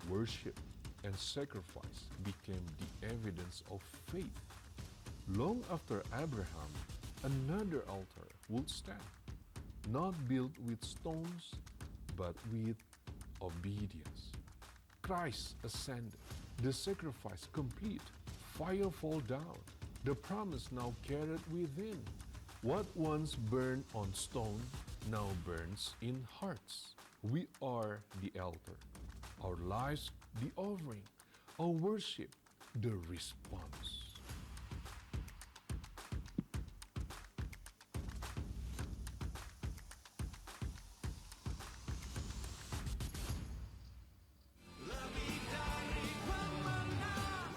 Worship and sacrifice became the evidence of faith. Long after Abraham, another altar would stand, not built with stones, but with obedience. Christ ascended, the sacrifice complete, fire fall down, the promise now carried within. What once burned on stone now burns in hearts. We are the altar, our lives the offering, our worship the response. Lebih dari pemenang.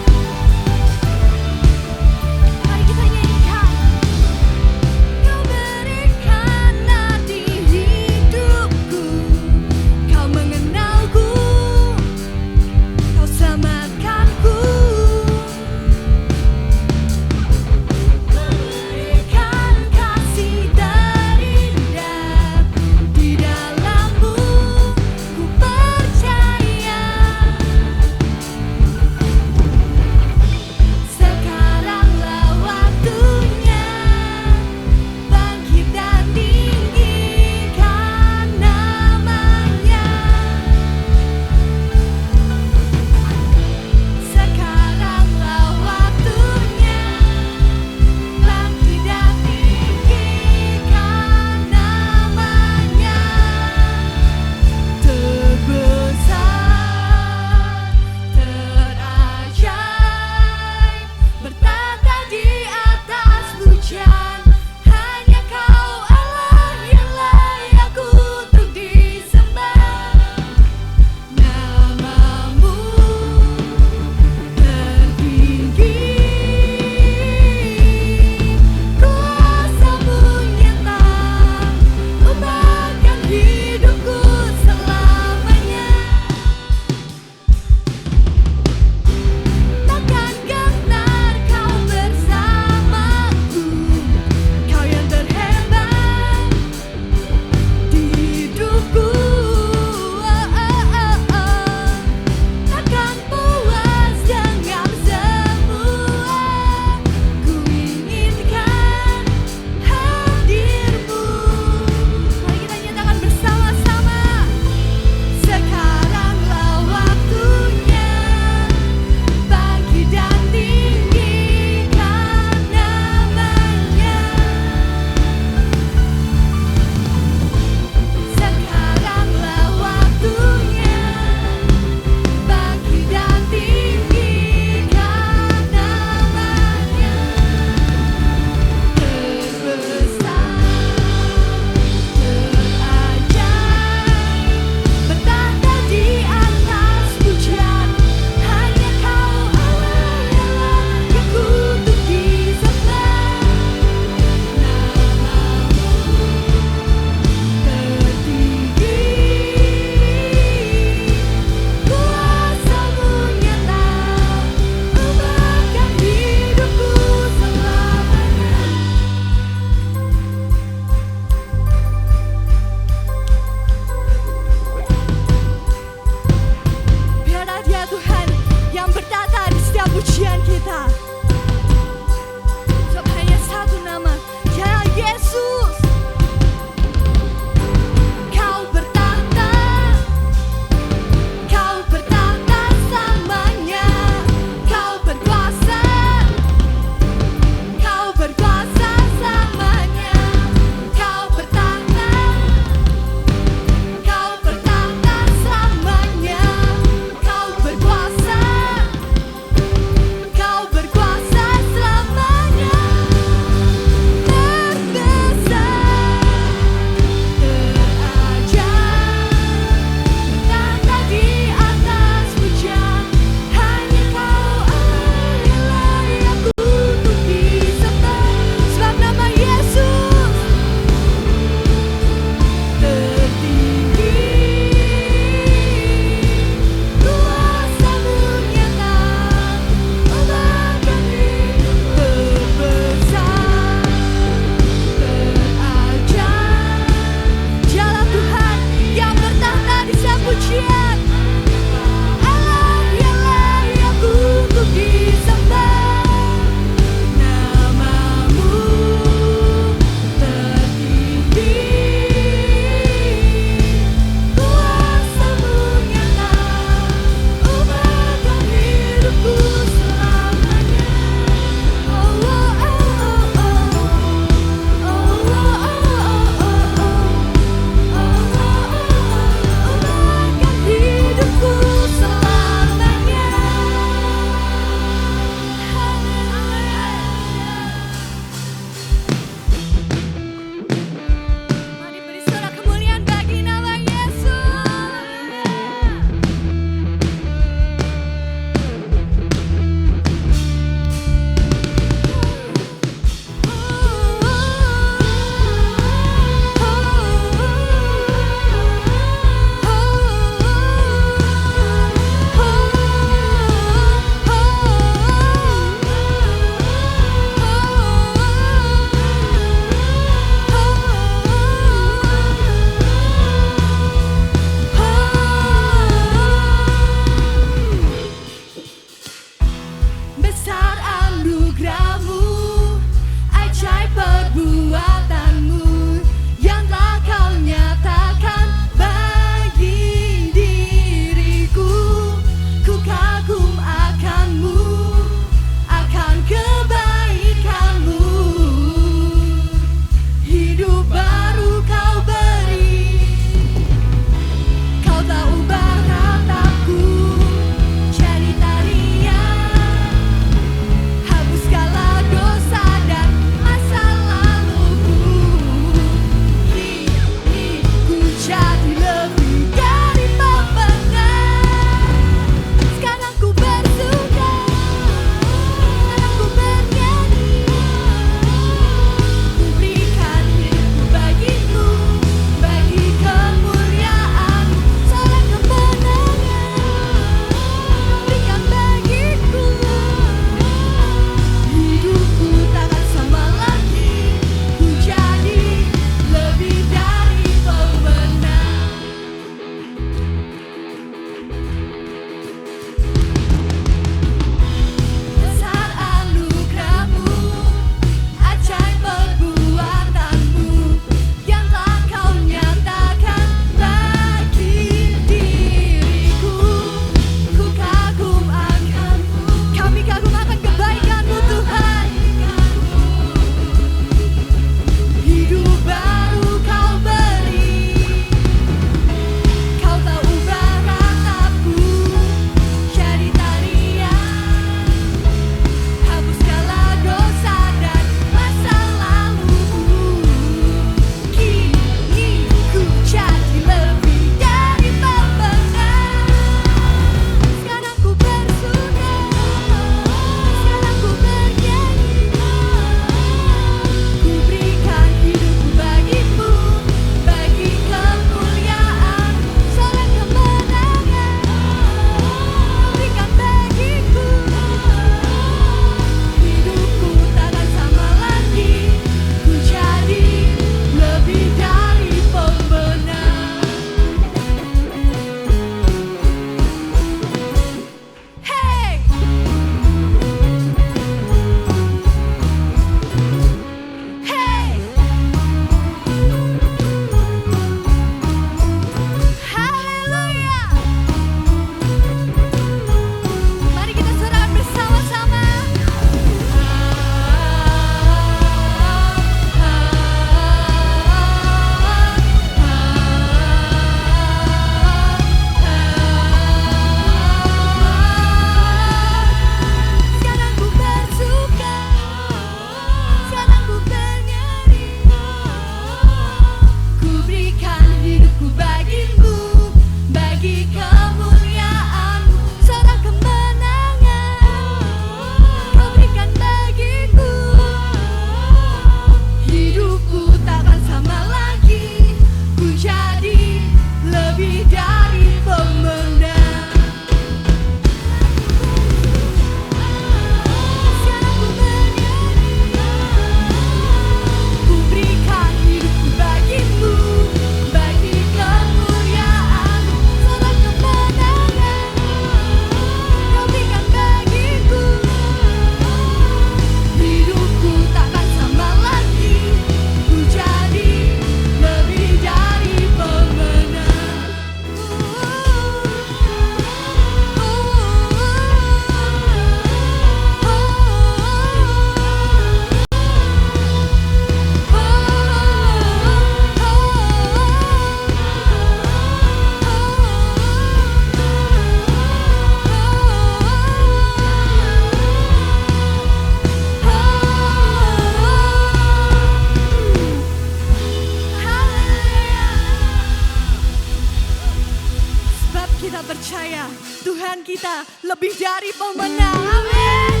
dari pemenang. Amin.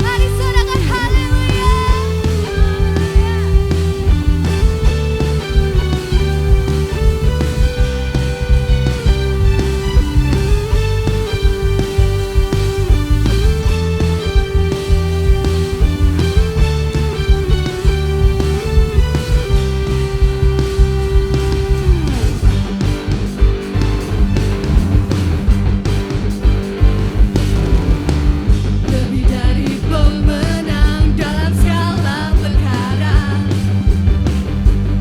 Mari sorakan haleluya. Lebih dari pemenang dalam segala perkara,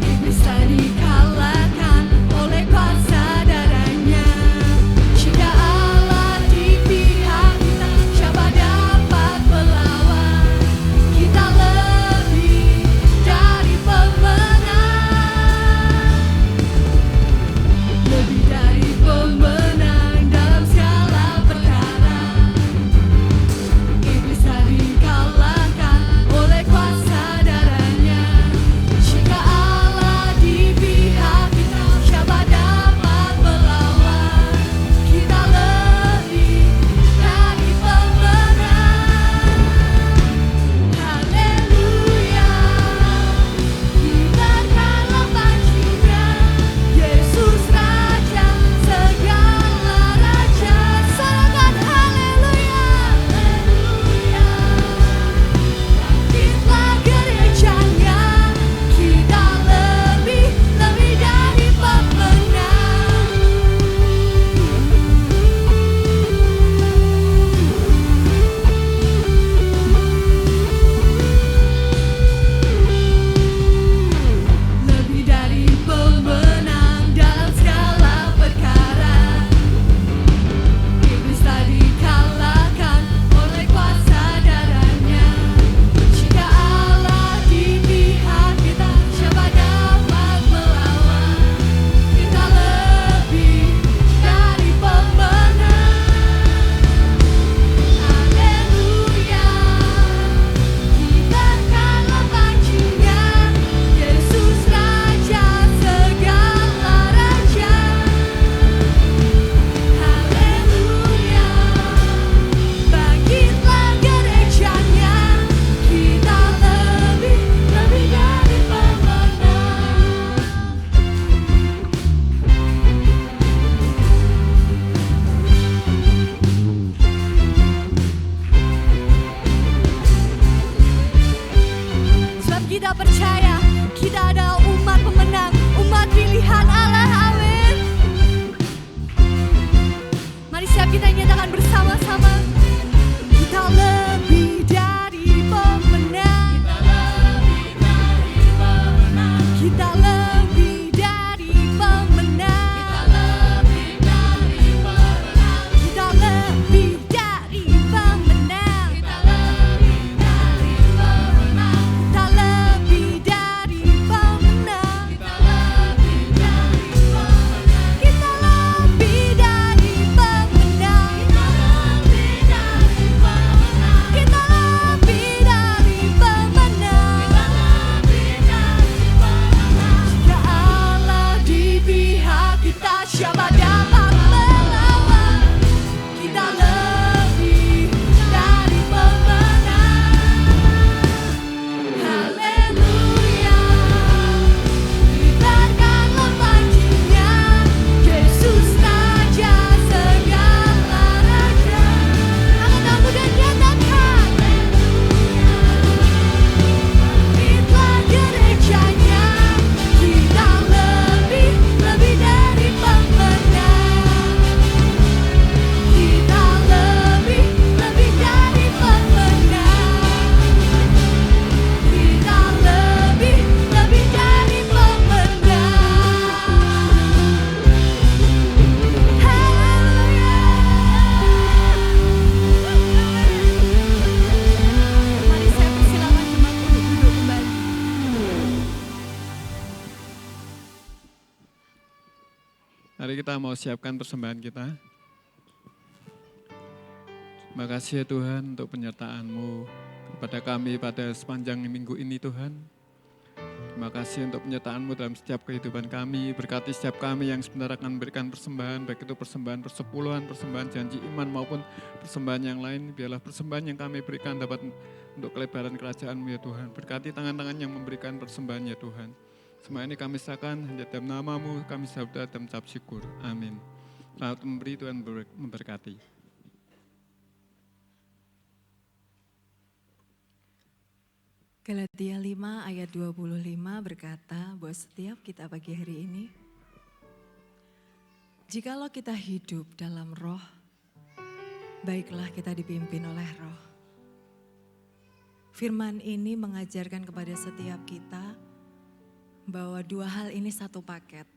iblis telah dikalahkan oleh kuasa darahnya. Jika Allah di pihak kita, siapa dapat melawan? Kita lebih dari pemenang. Lebih dari pemenang dalam segala perkara, iblis telah dikalahkan oleh kuasa darahnya. Jika Allah di pihak kita, siapa dapat melawan? Kita lebih dari pemenang. Haleluya. Kibarkanlah pancinya, Yesus Raja segala raja. Sorakan haleluya. Haleluya. Bangkitlah gerejanya, kita lebih dari pemenang. Lebih dari pemenang dalam segala perkara, iblis telah dikalahkan oleh kuasa darahnya. Jika Allah di pihak kita, siapa dapat melawan? Kita lebih dari pemenang. Haleluya. Kibarkanlah pancinya, Yesus Raja segala raja. Haleluya. Bangkitlah gerejanya, kita lebih dari pemenang. Sebab kita percaya kita adalah umat pemenang, umat pilihan Allah. Amin. Mari siap kita nyatakan bersama-sama. Kita lebih dari pemenang. Kita lebih dari pemenang. Kita lebih dari pemenang. Kita lebih dari pemenang. Kita lebih dari pemenang. Kita lebih dari pemenang. Jika Allah di pihak kita, siapa dapat melawan? Kita lebih dari pemenang. Haleluya. Kibarkanlah pancinya, Yesus Raja segala raja. Angkat tanganmu dan nyatakan. Bangkitlah gerejanya, kita lebih dari pemenang. Kita lebih dari pemenang. Kita lebih dari pemenang. Haleluya. Mari saya persilakan jemaat untuk duduk kembali. Mari kita mau siapkan persembahan kita. Terima kasih ya Tuhan untuk penyertaan-Mu kepada kami pada sepanjang minggu ini Tuhan. Terima kasih untuk penyertaan-Mu dalam setiap kehidupan kami. Berkati setiap kami yang sebenarnya akan memberikan persembahan, baik itu persembahan persepuluhan, persembahan janji iman maupun persembahan yang lain. Biarlah persembahan yang kami berikan dapat untuk kelebaran kerajaan-Mu ya Tuhan. Berkati tangan-tangan yang memberikan persembahan ya Tuhan. Semua ini kami serahkan hanya dalam nama-Mu, kami saudara dan mengucap syukur. Amin. Selamat memberi, Tuhan memberkati. Galatia 5 ayat 25 berkata bahwa setiap kita pagi hari ini, jikalau kita hidup dalam roh, baiklah kita dipimpin oleh roh. Firman ini mengajarkan kepada setiap kita bahwa dua hal ini satu paket.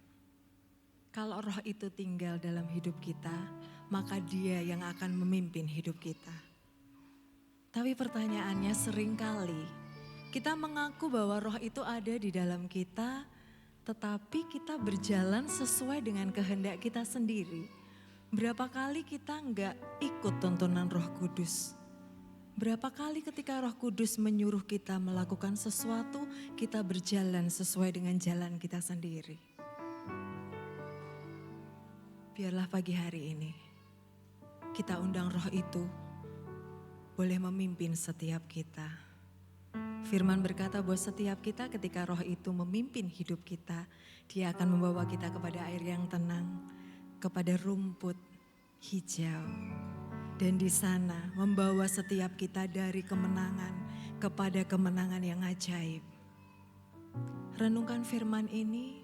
Kalau roh itu tinggal dalam hidup kita, maka dia yang akan memimpin hidup kita. Tapi pertanyaannya seringkali kita mengaku bahwa roh itu ada di dalam kita, tetapi kita berjalan sesuai dengan kehendak kita sendiri. Berapa kali kita enggak ikut tuntunan Roh Kudus? Berapa kali ketika Roh Kudus menyuruh kita melakukan sesuatu, kita berjalan sesuai dengan jalan kita sendiri. Biarlah pagi hari ini kita undang roh itu boleh memimpin setiap kita. Firman berkata bahwa setiap kita ketika roh itu memimpin hidup kita, dia akan membawa kita kepada air yang tenang, kepada rumput hijau. Dan di sana membawa setiap kita dari kemenangan kepada kemenangan yang ajaib. Renungkan firman ini,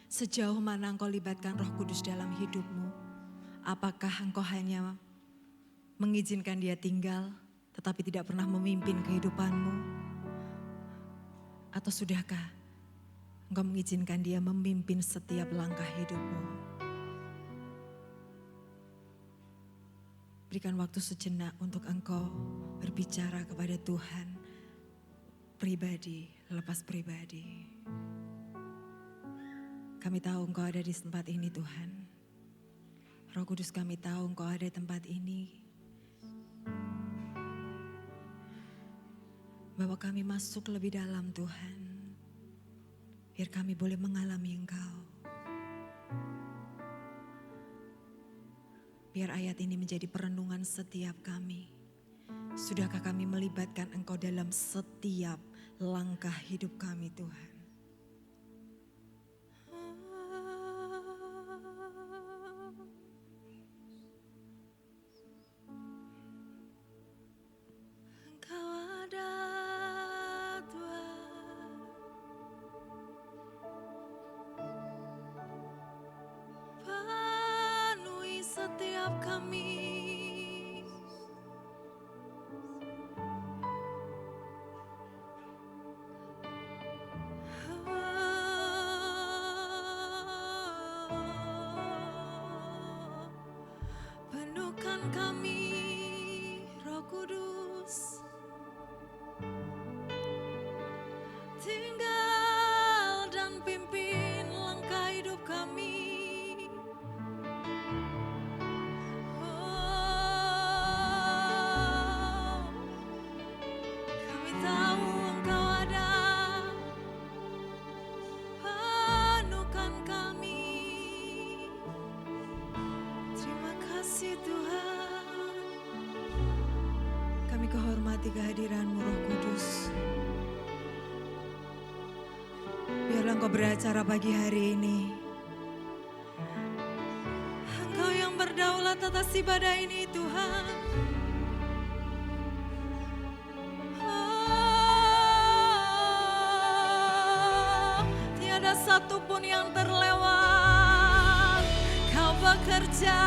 sejauh mana engkau libatkan Roh Kudus dalam hidupmu? Apakah engkau hanya mengizinkan dia tinggal tetapi tidak pernah memimpin kehidupanmu? Atau sudahkah engkau mengizinkan dia memimpin setiap langkah hidupmu? Berikan waktu sejenak untuk engkau berbicara kepada Tuhan pribadi, lepas pribadi. Kami tahu engkau ada di tempat ini Tuhan. Roh Kudus, kami tahu engkau ada di tempat ini. Bawa kami masuk lebih dalam Tuhan. Biar kami boleh mengalami Engkau. Biar ayat ini menjadi perenungan setiap kami. Sudahkah kami melibatkan Engkau dalam setiap langkah hidup kami Tuhan? Kehadiran-Mu Roh Kudus. Biarlah Engkau beracara pagi hari ini. Engkau yang berdaulat atas ibadah ini Tuhan. Tiada satupun yang terlewat. Kau bekerja.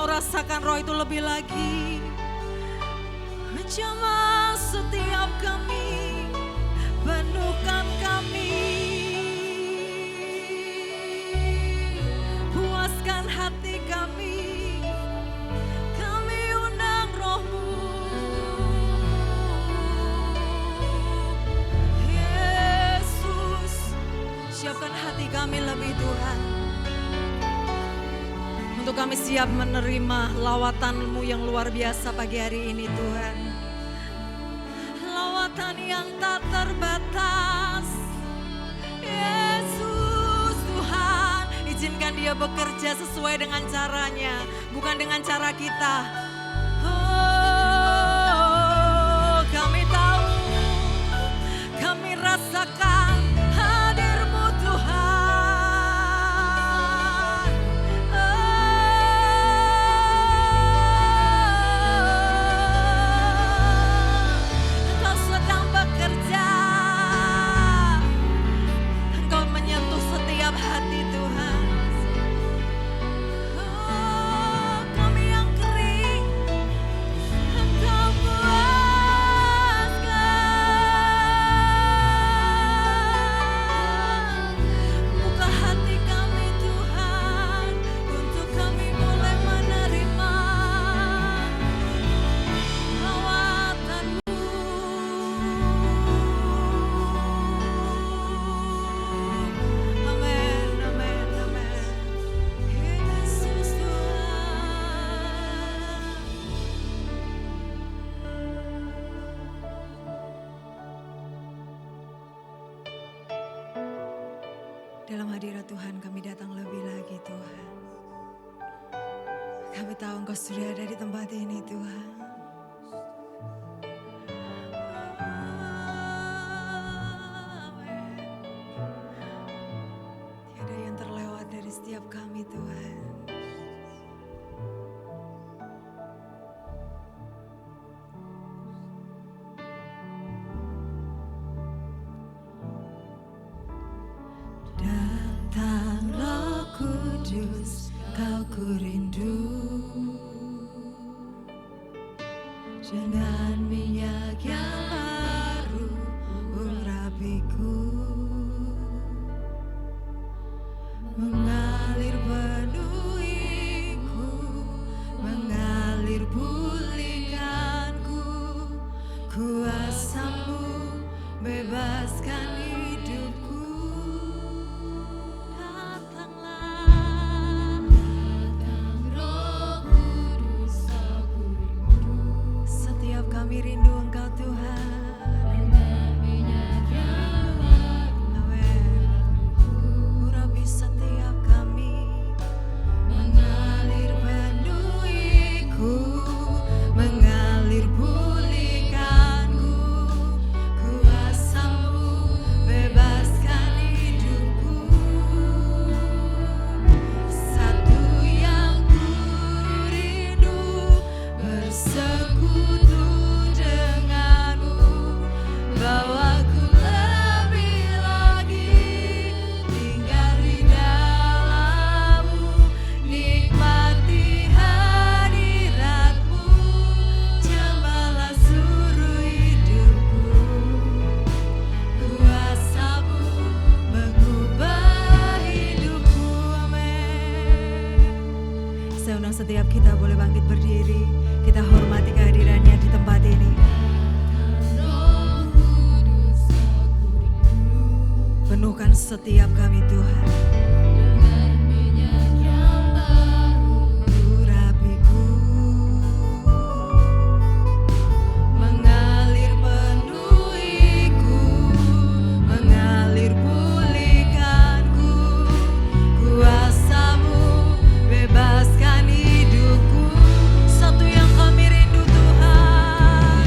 Rasakan roh itu lebih lagi. Jamah setiap kami, penuhkan kami. Puaskan hati kami. Kami undang roh-Mu. kami siap menerima lawatan-Mu yang luar biasa pagi hari ini Tuhan. Lawatan yang tak terbatas. Yesus Tuhan, izinkan Dia bekerja sesuai dengan caranya, bukan dengan cara kita. Oh, kami tahu, kami rasakan hadir-Mu Tuhan. Engkau sedang bekerja, Engkau menyentuh setiap hati Tuhan. Oh, kami yang kering, Engkau puaskan. Buka hati kami Tuhan, untuk kami boleh menerima lawatan-Mu. Amin, amin, amin. Yesus Tuhan. Dalam hadirat Tuhan kami datang lebih lagi Tuhan. Kami tahu Engkau sudah ada di tempat ini Tuhan. Amin. Tiada yang terlewat dari setiap kami Tuhan. Datang Roh Kudus, Kau ku rindu. Dengan minyak yang baru urapiku, mengalir penuhiku, mengalir pulihkanku. Kuasa-Mu bebaskan hidupku. Datanglah, datang Roh Kudus, Kau ku rindu. Setiap kami rindu Engkau Tuhan. Dengan minyak yang baru. Amin. Urapi setiap kami, mengalir penuhiku, mengalir pulihkanku. Kuasa-Mu bebaskan hidupku. Satu yang ku rindu, bersekutu denganmu. Bawaku lebih lagi, tinggal di dalam-Mu. Nikmati hadirat-Mu, jamahlah seluruh hidupku. Kuasa-Mu mengubah hidupku. Amin. Saya undang setiap kita boleh bangkit berdiri. Kita hormati kehadirannya di tempat ini. Penuhkan setiap kami Tuhan. Urapiku, mengalir penuhiku, mengalir pulihkanku. Kuasa-Mu bebaskan hidupku. Satu yang kami rindu Tuhan.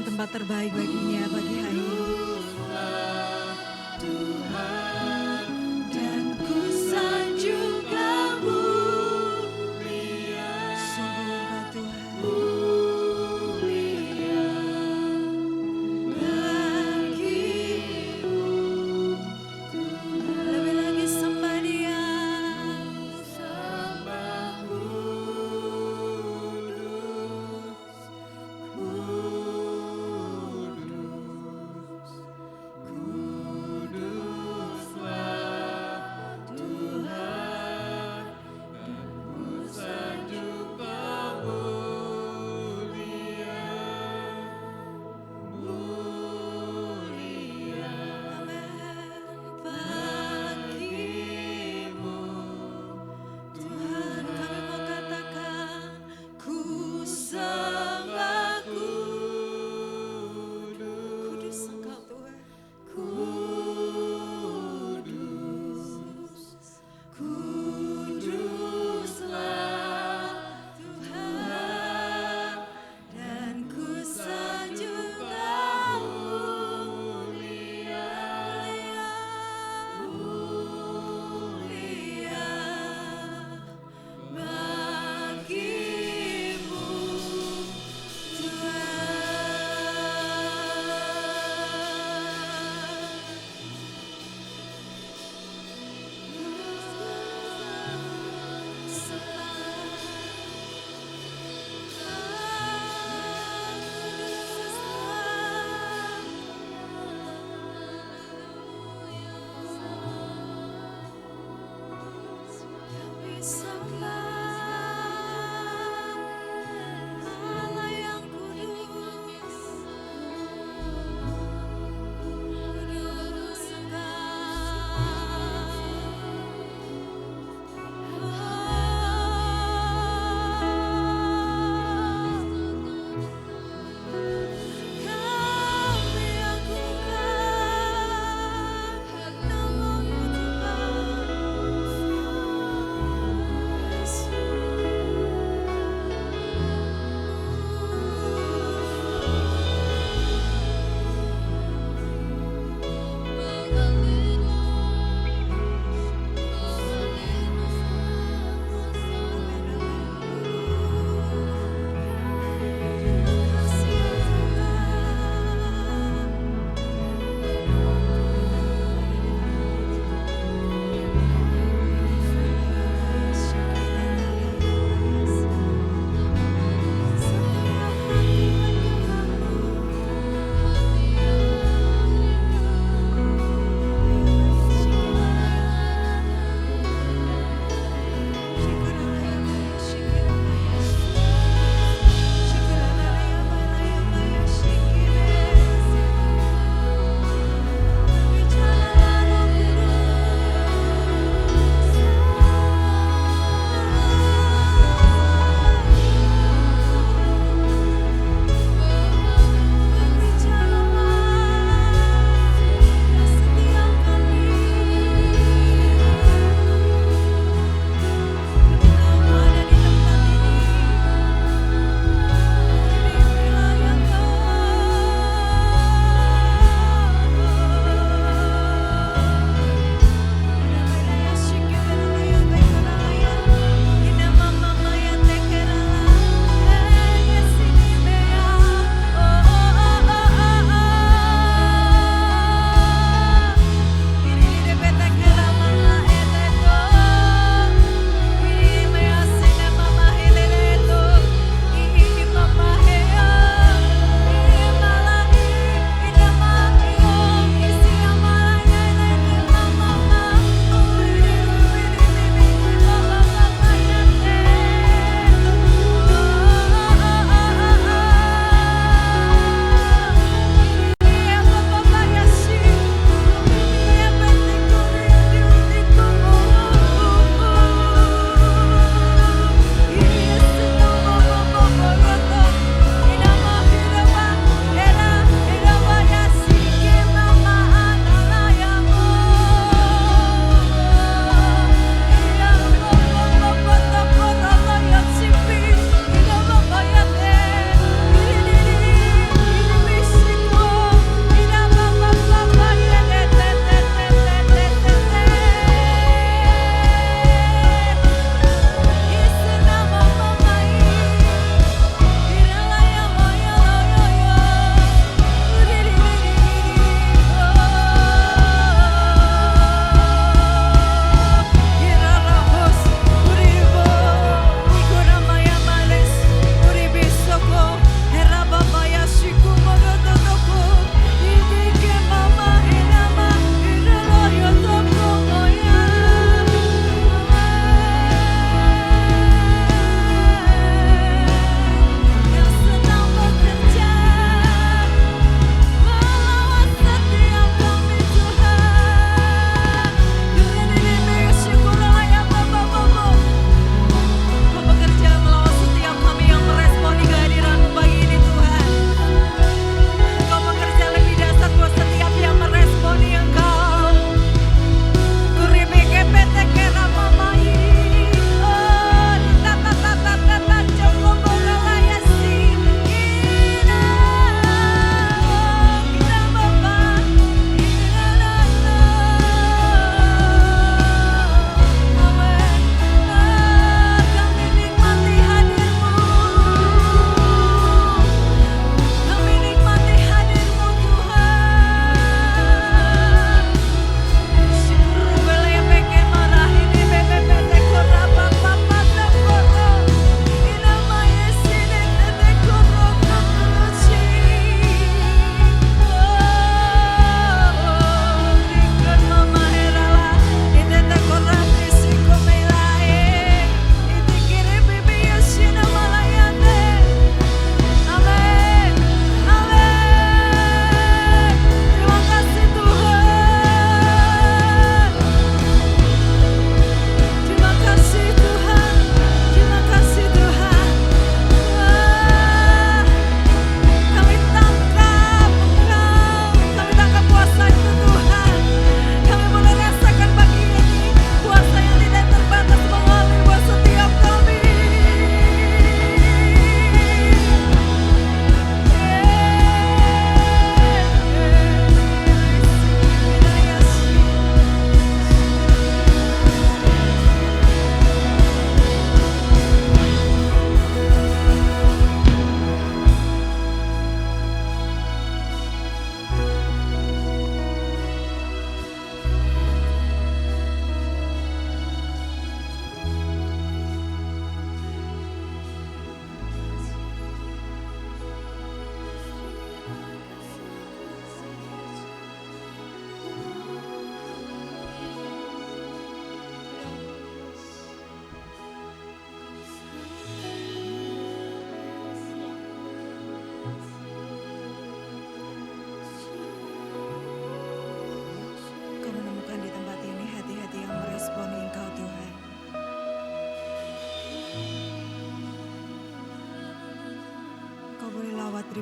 persembahkan tempat terbaik baginya pagi hari ini. Dan ku sanjung kamu, sungguh Engkau Tuhan. Lebih lagi sembah Dia.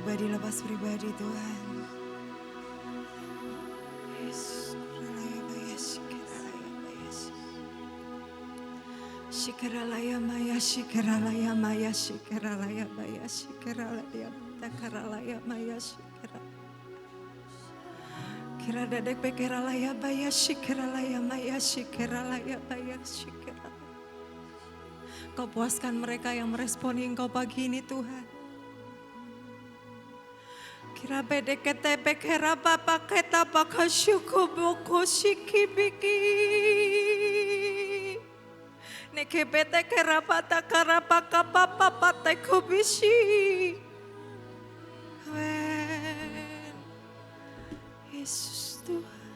lepas pribadi Tuhan. Yesus, Shikaralaya maya, shikaralaya maya, shikaralaya maya, shikaralaya takaralaya maya, shikaralaya. Kira dadek bekeralaya maya, shikaralaya maya, shikaralaya maya, shikaralaya. Kau puaskan mereka yang meresponi Engkau pagi ini Tuhan. Kira bedek kete bekera papa keta pakasyuku boko shikibiki. Neke bete kerapata karapaka papa pate kubishi. Amen. Yesus Tuhan.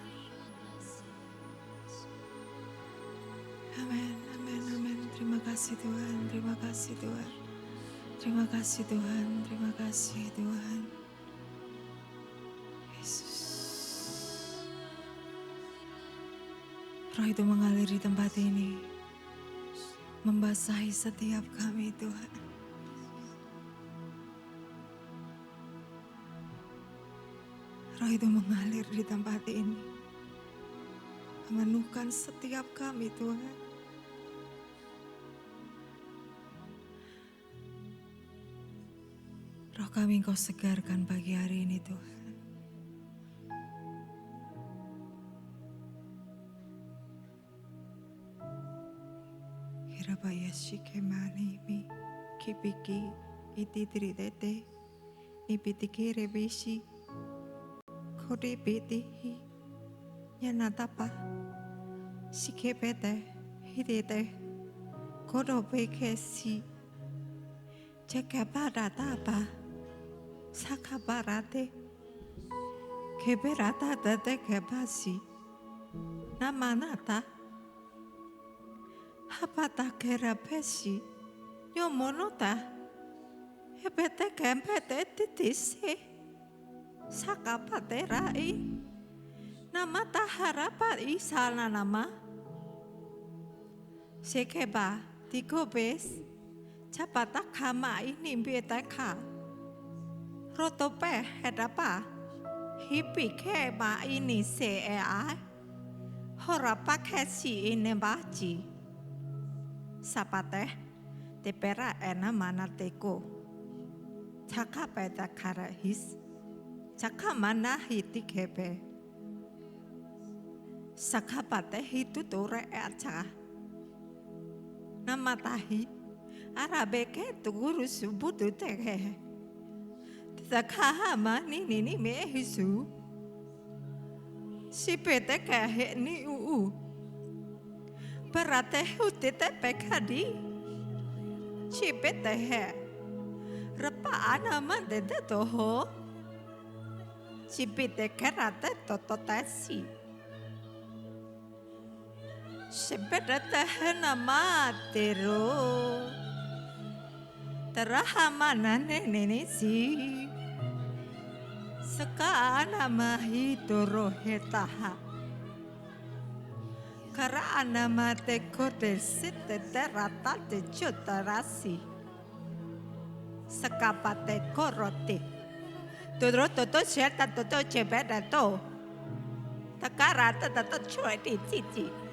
Amin, amin, amin. Terima kasih Tuhan, terima kasih Tuhan. Terima kasih Tuhan, terima kasih Tuhan. Yesus. Roh itu mengalir di tempat ini. Membasahi setiap kami Tuhan. Roh itu mengalir di tempat ini. Memenuhkan setiap kami Tuhan. Roh kami Engkau segarkan pagi hari ini Tuhan. Kirabaya shikemani mi kipiki iti tridete ipitiki rebeshi kode pitihi nyanatapa shikepete hidete kodo bekesi Cekabaratapa sakabarate keberata date kebasi namanata hapata kerapesi yomonota hebete kempete titise sakapate rai namata harapa isana nama sekeba tikobes Capata kama ini betaka rotope hedapa hipi kema ini sea horapa kesi ini baci sapate tepera ena mana teko caka peta kara his caka mana hiti kebe sakapate hitu tore aca nama tahi Arabeke tu guru subutu teke. Takahama ni me hisu. Si pete kahe ni uu. Berate hutete pekadi. Si pete he. Repa anama dede toho. Si pete kerate tototasi. Si pete he nama tero. Terahama nene si sekana mahitoro hetaha karana mate kote site terata te chutarasi sekapate korote tudro toto sierta toto chebeda to takarata toto chueti titi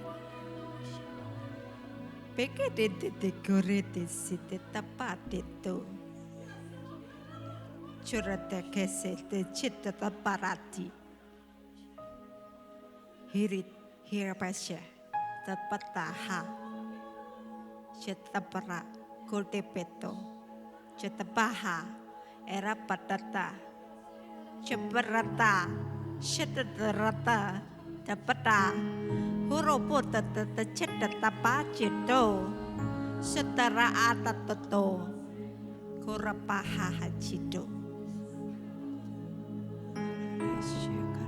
Peke de correte site tapate to. Curate kese te citta taparati. Hirit hirapasya tapataha. Citta para kotepeto. Citta paha era patata. Ceperata. Citta rata tapata. Huropo tata cita tapa cito setara atatoto kurapaha hacito. Terima kasih Tuhan.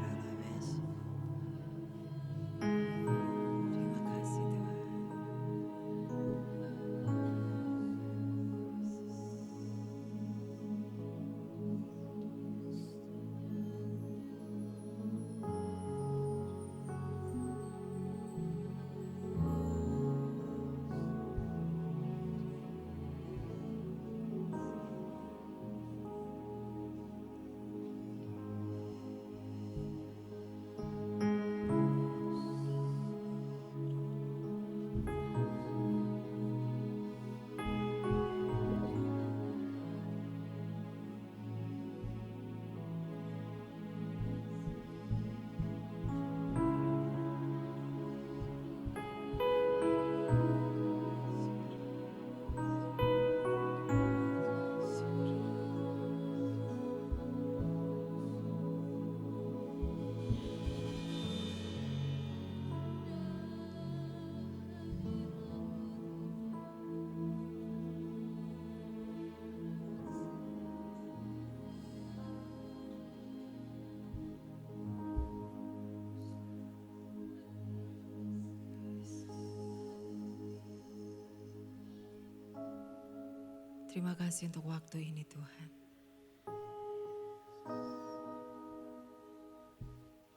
Terima kasih untuk waktu ini Tuhan.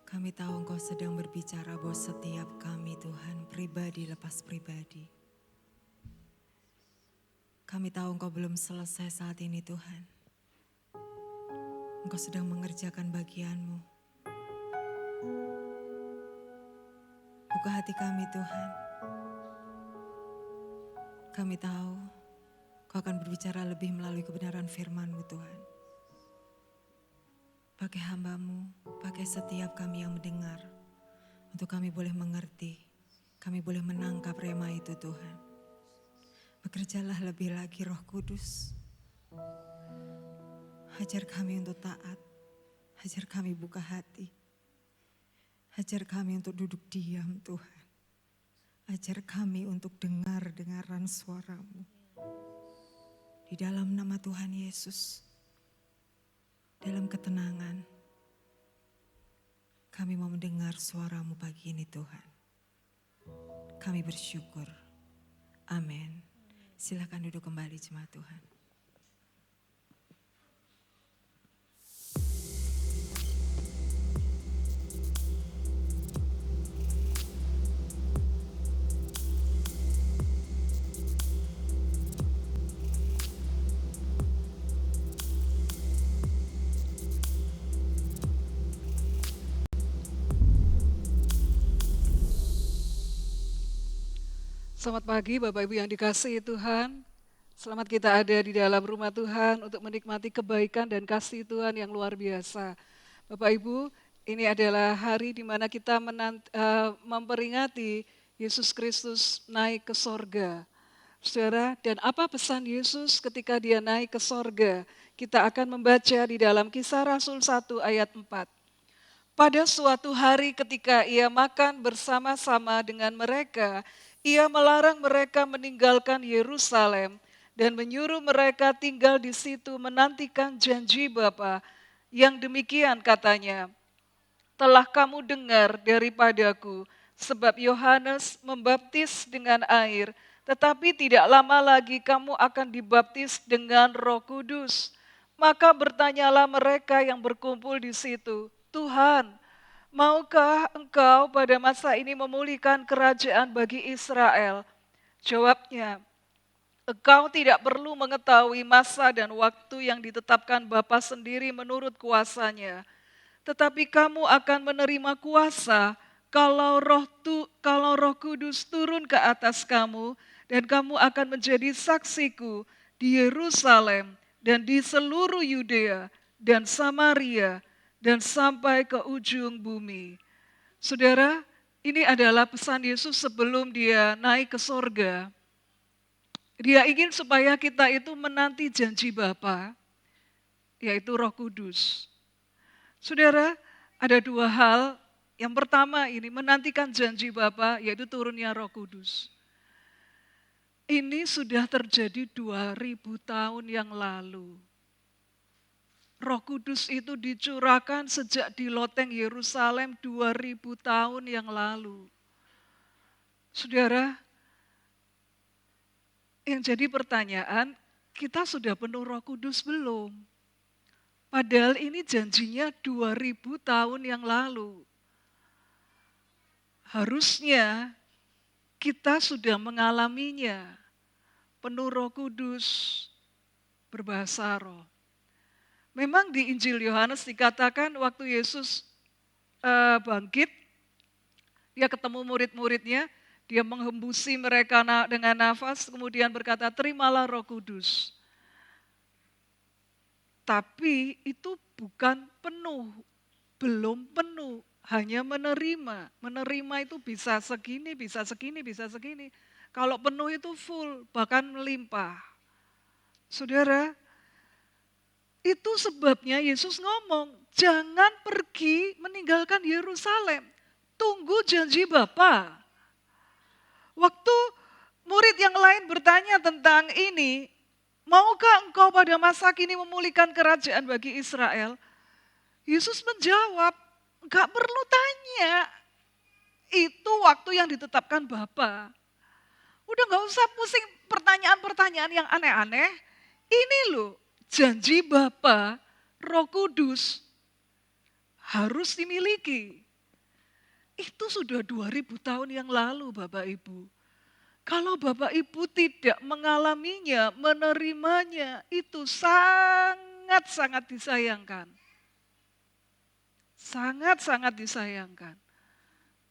Kami tahu Engkau sedang berbicara buat setiap kami Tuhan, pribadi lepas pribadi. Kami tahu Engkau belum selesai saat ini Tuhan. Engkau sedang mengerjakan bagian-Mu. Buka hati kami Tuhan. Kami tahu Kau akan berbicara lebih melalui kebenaran firman-Mu Tuhan. Pakai hamba-Mu, pakai setiap kami yang mendengar, untuk kami boleh mengerti, kami boleh menangkap rema itu Tuhan. Bekerjalah lebih lagi Roh Kudus. Ajar kami untuk taat, ajar kami buka hati, ajar kami untuk duduk diam Tuhan. Ajar kami untuk dengar-dengaran suara-Mu. Di dalam nama Tuhan Yesus, dalam ketenangan, kami mau mendengar suara-Mu pagi ini Tuhan. Kami bersyukur. Amin. Silakan duduk kembali jemaat Tuhan. Selamat pagi Bapak Ibu yang dikasihi Tuhan. Selamat kita ada di dalam rumah Tuhan untuk menikmati kebaikan dan kasih Tuhan yang luar biasa. Bapak Ibu, ini adalah hari di mana kita memperingati Yesus Kristus naik ke sorga. Saudara, dan apa pesan Yesus ketika dia naik ke sorga? Kita akan membaca di dalam Kisah Rasul 1 ayat 4. Pada suatu hari ketika ia makan bersama-sama dengan mereka, ia melarang mereka meninggalkan Yerusalem dan menyuruh mereka tinggal di situ menantikan janji Bapa. Yang demikian katanya, telah kamu dengar daripadaku, sebab Yohanes membaptis dengan air, tetapi tidak lama lagi kamu akan dibaptis dengan Roh Kudus. Maka bertanyalah mereka yang berkumpul di situ, Tuhan, maukah Engkau pada masa ini memulihkan kerajaan bagi Israel? Jawabnya, Engkau tidak perlu mengetahui masa dan waktu yang ditetapkan Bapa sendiri menurut kuasanya. Tetapi kamu akan menerima kuasa kalau Roh Kudus turun ke atas kamu, dan kamu akan menjadi saksiku di Yerusalem dan di seluruh Yudea dan Samaria dan sampai ke ujung bumi. Saudara, ini adalah pesan Yesus sebelum dia naik ke sorga. Dia ingin supaya kita itu menanti janji Bapa, yaitu Roh Kudus. Saudara, ada dua hal. Yang pertama ini menantikan janji Bapa, yaitu turunnya Roh Kudus. Ini sudah terjadi 2000 tahun yang lalu. Roh Kudus itu dicurahkan sejak di loteng Yerusalem 2000 tahun yang lalu. Saudara, yang jadi pertanyaan, kita sudah penuh Roh Kudus belum? Padahal ini janjinya 2000 tahun yang lalu. Harusnya kita sudah mengalaminya, penuh Roh Kudus, berbahasa roh. Memang di Injil Yohanes dikatakan waktu Yesus bangkit, dia ketemu murid-muridnya, dia menghembusi mereka dengan nafas, kemudian berkata, terimalah Roh Kudus. Tapi itu bukan penuh, belum penuh, hanya menerima. Menerima itu bisa segini, bisa segini, bisa segini. Kalau penuh itu full, bahkan melimpah. Saudara, itu sebabnya Yesus ngomong, jangan pergi meninggalkan Yerusalem. Tunggu janji Bapa. Waktu murid yang lain bertanya tentang ini, maukah engkau pada masa kini memulihkan kerajaan bagi Israel? Yesus menjawab, enggak perlu tanya. Itu waktu yang ditetapkan Bapa. Udah enggak usah pusing pertanyaan-pertanyaan yang aneh-aneh. Ini loh janji Bapa, Roh Kudus harus dimiliki. Itu sudah 2000 tahun yang lalu Bapak Ibu. Kalau Bapak Ibu tidak mengalaminya, menerimanya, itu sangat-sangat disayangkan. Sangat-sangat disayangkan.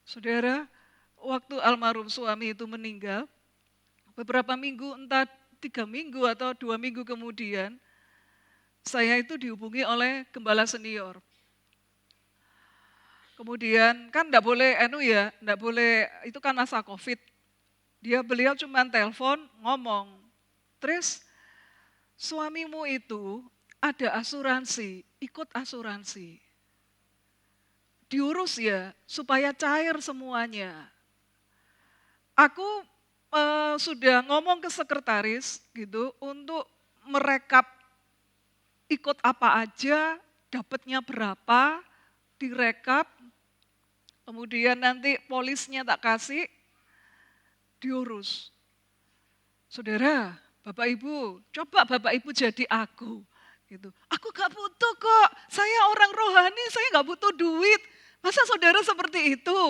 Saudara, waktu almarhum suami itu meninggal, beberapa minggu, entah 3 minggu atau 2 minggu kemudian, saya itu dihubungi oleh gembala senior. Kemudian kan enggak boleh enggak boleh, itu kan masa Covid. Beliau cuma telepon, ngomong. Terus suamimu itu ada asuransi, ikut asuransi. Diurus ya, supaya cair semuanya. Aku sudah ngomong ke sekretaris gitu untuk merekap ikut apa aja, dapatnya berapa, direkap, kemudian nanti polisnya tak kasih, diurus. Saudara, Bapak Ibu, coba Bapak Ibu jadi aku. Gitu. Aku gak butuh kok, saya orang rohani, saya gak butuh duit. Masa saudara seperti itu?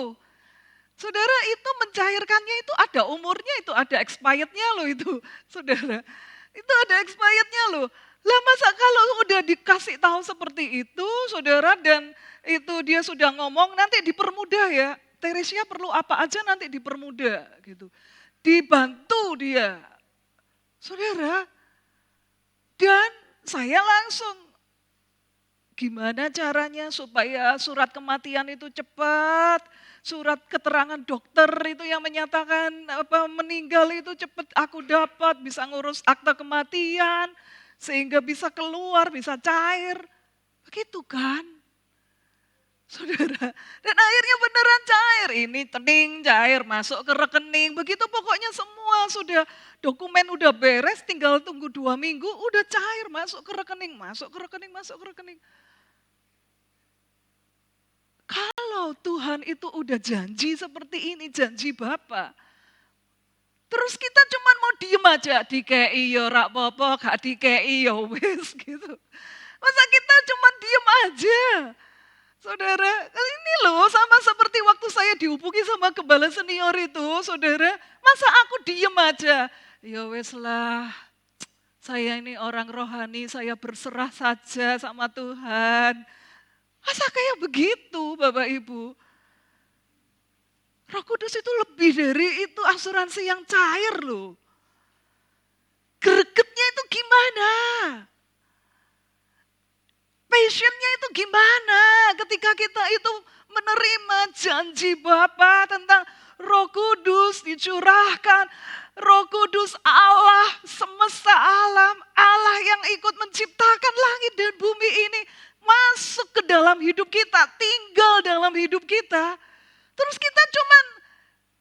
Saudara, itu mencairkannya itu ada umurnya, itu ada expirednya loh itu. Saudara, itu ada expirednya loh. Lah masa kalau udah dikasih tahu seperti itu, saudara, dan itu dia sudah ngomong, nanti dipermudah ya. Teresia perlu apa aja nanti dipermudah gitu. Dibantu dia. Saudara, dan saya langsung, gimana caranya supaya surat kematian itu cepat, surat keterangan dokter itu yang menyatakan meninggal itu cepat aku dapat, bisa ngurus akta kematian, sehingga bisa keluar, bisa cair. Begitu kan? Saudara, dan akhirnya beneran cair. Ini tening cair, masuk ke rekening. Begitu pokoknya semua sudah, dokumen udah beres, tinggal tunggu 2 minggu, udah cair, masuk ke rekening, masuk ke rekening, masuk ke rekening. Kalau Tuhan itu udah janji seperti ini, janji Bapa, terus kita cuma mau diem aja, dikei ya rak popo, gak dikei ya wis gitu. Masa kita cuma diem aja? Saudara, ini loh sama seperti waktu saya dihubungi sama gembala senior itu, saudara, masa aku diem aja? Ya wes lah, saya ini orang rohani, saya berserah saja sama Tuhan. Masa kayak begitu Bapak Ibu? Roh Kudus itu lebih dari itu, asuransi yang cair loh. Gregetnya itu gimana? Passionnya itu gimana ketika kita itu menerima janji Bapa tentang Roh Kudus dicurahkan. Roh Kudus Allah semesta alam, Allah yang ikut menciptakan langit dan bumi ini masuk ke dalam hidup kita, tinggal dalam hidup kita. Terus kita cuman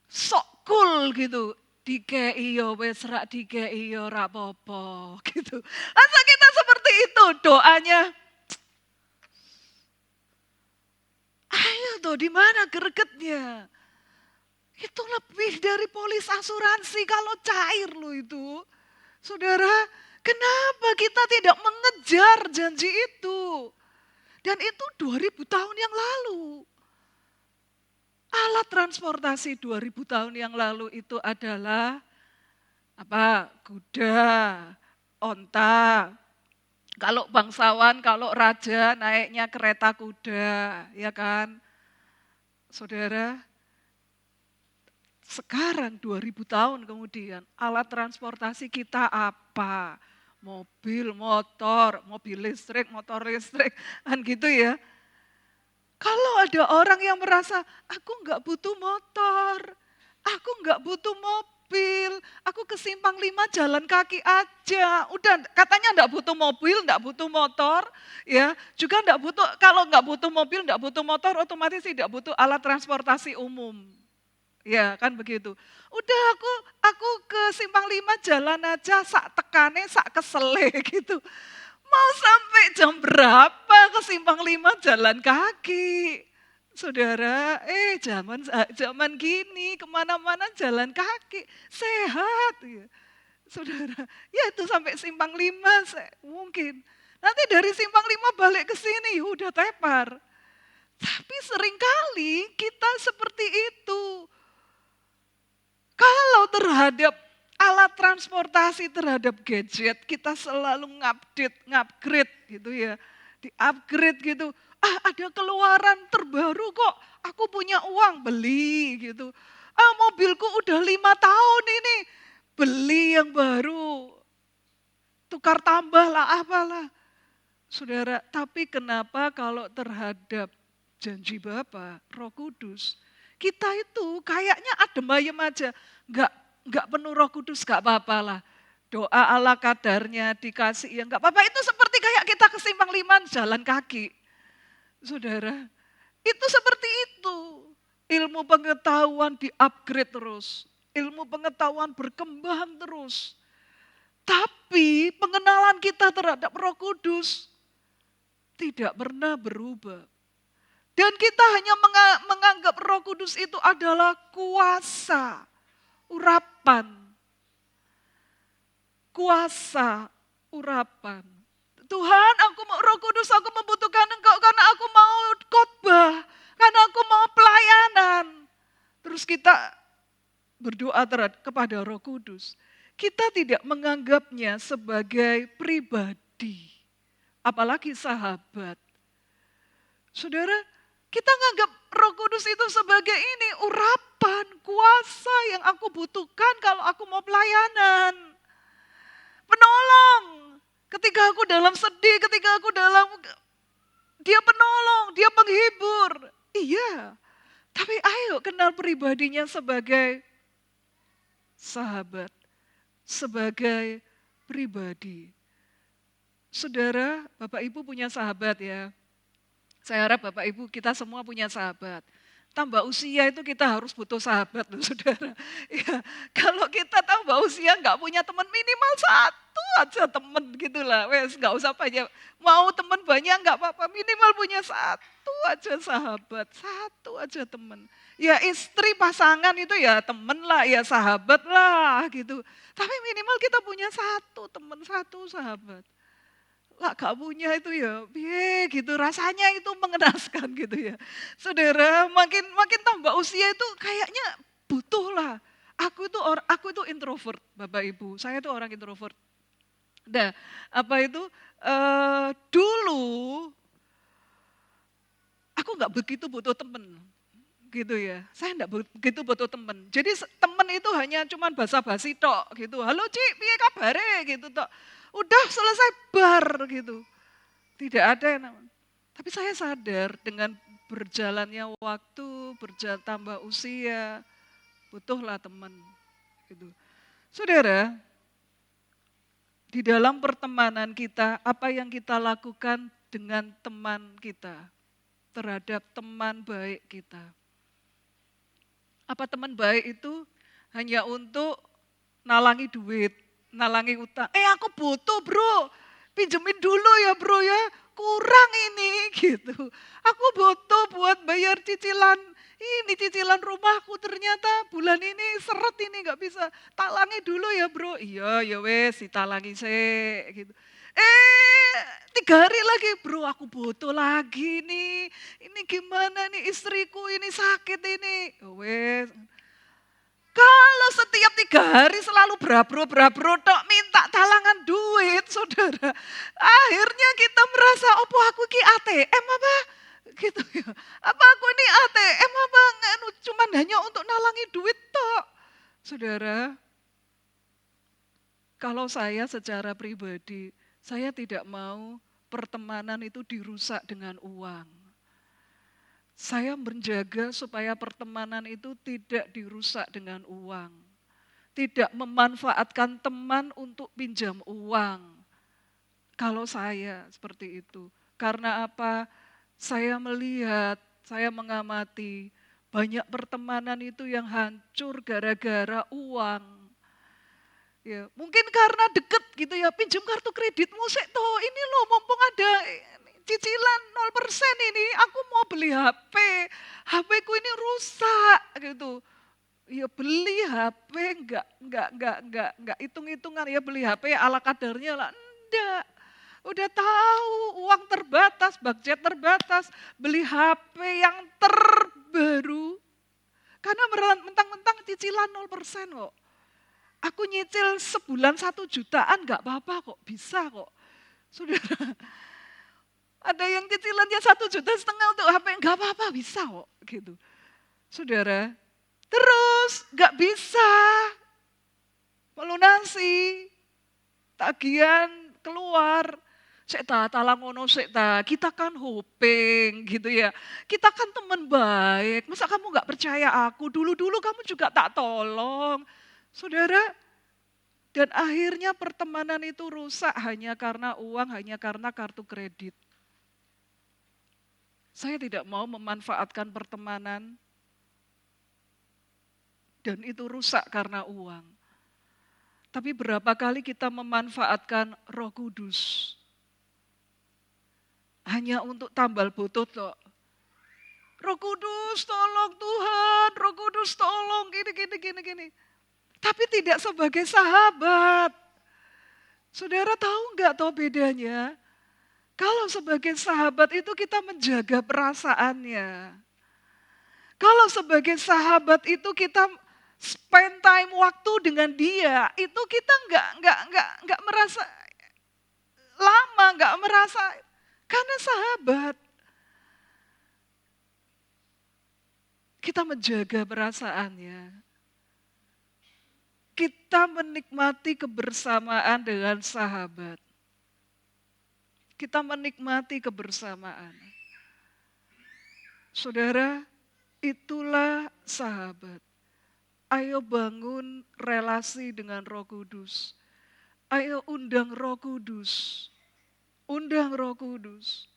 sok cool gitu. Dikei yo wes rak dikei yo rak popo gitu. Masa kita seperti itu doanya? Ayo tuh, di mana gregetnya? Itu lebih dari polis asuransi kalau cair loh itu. Saudara, kenapa kita tidak mengejar janji itu? Dan itu 2000 tahun yang lalu. Alat transportasi 2000 tahun yang lalu itu adalah apa? Kuda, onta. Kalau bangsawan, kalau raja naiknya kereta kuda, ya kan? Saudara, sekarang 2000 tahun kemudian alat transportasi kita apa? Mobil, motor, mobil listrik, motor listrik, kan gitu ya. Kalau ada orang yang merasa, aku enggak butuh motor, aku enggak butuh mobil, aku ke Simpang 5 jalan kaki aja. Udah katanya enggak butuh mobil, enggak butuh motor, ya. Juga enggak butuh, kalau enggak butuh mobil, enggak butuh motor, otomatis tidak butuh alat transportasi umum. Ya kan begitu. Udah aku ke Simpang 5 jalan aja, sak tekane, sak kesele gitu. Mau sampai jam berapa ke Simpang 5 jalan kaki? Saudara, zaman gini kemana-mana jalan kaki, sehat. Saudara, ya itu sampai simpang 5 mungkin. Nanti dari simpang 5 balik ke sini, udah tepar. Tapi seringkali kita seperti itu. Kalau terhadap alat transportasi, terhadap gadget, kita selalu ngupgrade gitu ya. Di-upgrade gitu. Ada keluaran terbaru kok, aku punya uang, beli gitu. Mobilku udah 5 tahun ini, beli yang baru. Tukar tambah lah, apalah. Saudara, tapi kenapa kalau terhadap janji Bapa, Roh Kudus, kita itu kayaknya adem ayem aja, nggak penuh Roh Kudus, nggak apa-apa lah. Doa ala kadarnya dikasih, ya nggak apa-apa. Itu seperti kayak kita ke simpang 5 jalan kaki. Saudara, itu seperti itu. Ilmu pengetahuan di-upgrade terus. Ilmu pengetahuan berkembang terus. Tapi pengenalan kita terhadap Roh Kudus tidak pernah berubah. Dan kita hanya menganggap Roh Kudus itu adalah kuasa, urapan. Kuasa, urapan. Tuhan, aku mau Roh Kudus, aku membutuhkan Engkau karena aku mau khotbah, karena aku mau pelayanan. Terus kita berdoa kepada Roh Kudus. Kita tidak menganggapnya sebagai pribadi, apalagi sahabat. Saudara, kita menganggap Roh Kudus itu sebagai ini, urapan, kuasa yang aku butuhkan kalau aku mau pelayanan. Penolong. Ketika aku dalam sedih, ketika aku dia penolong, dia penghibur. Iya, tapi ayo kenal pribadinya sebagai sahabat, sebagai pribadi. Saudara, Bapak Ibu punya sahabat ya. Saya harap Bapak Ibu kita semua punya sahabat. Tambah usia itu kita harus butuh sahabat loh saudara. Ya, kalau kita tambah usia nggak punya teman, minimal satu aja teman gitulah. Wes nggak usah banyak. Mau teman banyak nggak apa-apa, minimal punya satu aja sahabat, satu aja teman. Ya istri pasangan itu ya teman lah, ya sahabat lah gitu. Tapi minimal kita punya satu teman, satu sahabat. Lah gak punya itu ya, gitu rasanya itu mengenaskan gitu ya. Saudara, makin tambah usia itu kayaknya butuh lah. Aku itu introvert, Bapak Ibu. Saya itu orang introvert. Nah, dulu aku nggak begitu butuh temen, gitu ya. Saya nggak begitu butuh temen. Jadi temen itu hanya cuman basa-basi tok gitu. Halo Cik, piye kabare gitu tok. Udah selesai bar gitu. Tidak ada yang namanya. Tapi saya sadar dengan berjalannya waktu, tambah usia, butuhlah teman. Gitu. Saudara, di dalam pertemanan kita, apa yang kita lakukan dengan teman kita, terhadap teman baik kita. Apa teman baik itu hanya untuk nalangi duit, nalangi utang. Aku butuh bro, pinjemin dulu ya bro ya, kurang ini gitu. Aku butuh buat bayar cicilan rumahku, ternyata bulan ini seret ini gak bisa, talangi dulu ya bro. Iya ya wes ditalangi gitu. 3 hari lagi bro aku butuh lagi nih, ini gimana nih istriku ini sakit ini. Wes. Kalau setiap 3 hari selalu berabro tok minta talangan duit, saudara. Akhirnya kita merasa, opo aku ki ATM apa? Gitu ya. Apa aku ini ATM apa? Cuman hanya untuk nalangi duit tok. Saudara, kalau saya secara pribadi, saya tidak mau pertemanan itu dirusak dengan uang. Saya menjaga supaya pertemanan itu tidak dirusak dengan uang. Tidak memanfaatkan teman untuk pinjam uang. Kalau saya seperti itu. Karena apa? Saya melihat, saya mengamati banyak pertemanan itu yang hancur gara-gara uang. Ya, mungkin karena deket gitu ya, pinjam kartu kreditmu sik toh, ini loh mumpung ada cicilan 0% ini, aku mau beli HP ku ini rusak gitu. Ya beli HP enggak hitung-hitungan ya beli HP ala kadarnya lah. Enggak. Udah tahu uang terbatas, budget terbatas, beli HP yang terbaru. Karena mentang-mentang cicilan 0% kok. Aku nyicil sebulan 1 jutaan enggak apa-apa kok, bisa kok. Saudara, ada yang cicilannya 1,5 juta untuk HP, enggak apa-apa, bisa kok gitu. Saudara, terus nggak bisa melunasi tagihan keluar. Sek ta talang ngono sek ta. Kita kan hoping gitu ya. Kita kan teman baik. Masa kamu nggak percaya aku? Dulu-dulu kamu juga tak tolong. Saudara, dan akhirnya pertemanan itu rusak hanya karena uang, hanya karena kartu kredit. Saya tidak mau memanfaatkan pertemanan dan itu rusak karena uang. Tapi berapa kali kita memanfaatkan Roh Kudus hanya untuk tambal botol loh. Roh Kudus tolong Tuhan, Roh Kudus tolong gini. Tapi tidak sebagai sahabat. Saudara tahu nggak toh bedanya? Kalau sebagai sahabat itu kita menjaga perasaannya. Kalau sebagai sahabat itu kita spend time waktu dengan dia, itu kita nggak merasa lama, nggak merasa karena sahabat. Kita menjaga perasaannya. Kita menikmati kebersamaan dengan sahabat. Kita menikmati kebersamaan. Saudara, itulah sahabat. Ayo bangun relasi dengan Roh Kudus. Ayo undang Roh Kudus. Undang Roh Kudus.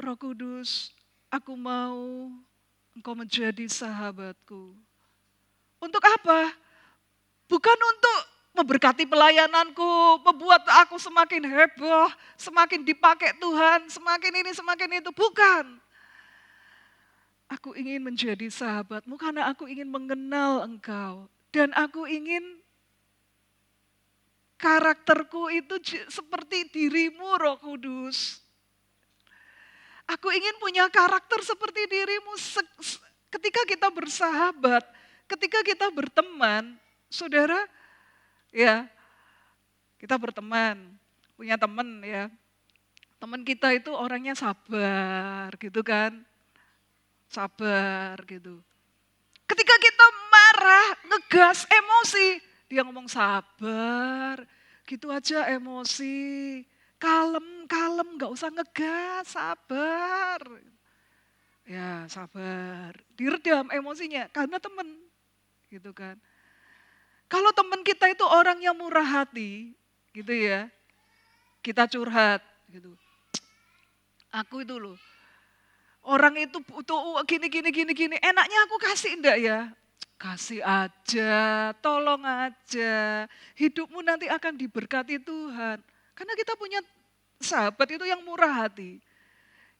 Roh Kudus, aku mau Engkau menjadi sahabatku. Untuk apa? Bukan untuk memberkati pelayananku, membuat aku semakin heboh, semakin dipakai Tuhan, semakin ini, semakin itu. Bukan. Aku ingin menjadi sahabatmu karena aku ingin mengenal engkau. Dan aku ingin karakterku itu seperti dirimu, Roh Kudus. Aku ingin punya karakter seperti dirimu. Ketika kita bersahabat, ketika kita berteman, saudara, ya kita berteman, punya teman ya. Teman kita itu orangnya sabar gitu kan. Sabar gitu. Ketika kita marah, ngegas, emosi, dia ngomong sabar, gitu aja emosi, kalem, gak usah ngegas, sabar. Ya sabar, diredam emosinya karena teman, gitu kan. Kalau teman kita itu orang yang murah hati, gitu ya, kita curhat, gitu. Aku itu loh, orang itu butuh gini, enaknya aku kasih enggak ya? Kasih aja, tolong aja. Hidupmu nanti akan diberkati Tuhan. Karena kita punya sahabat itu yang murah hati.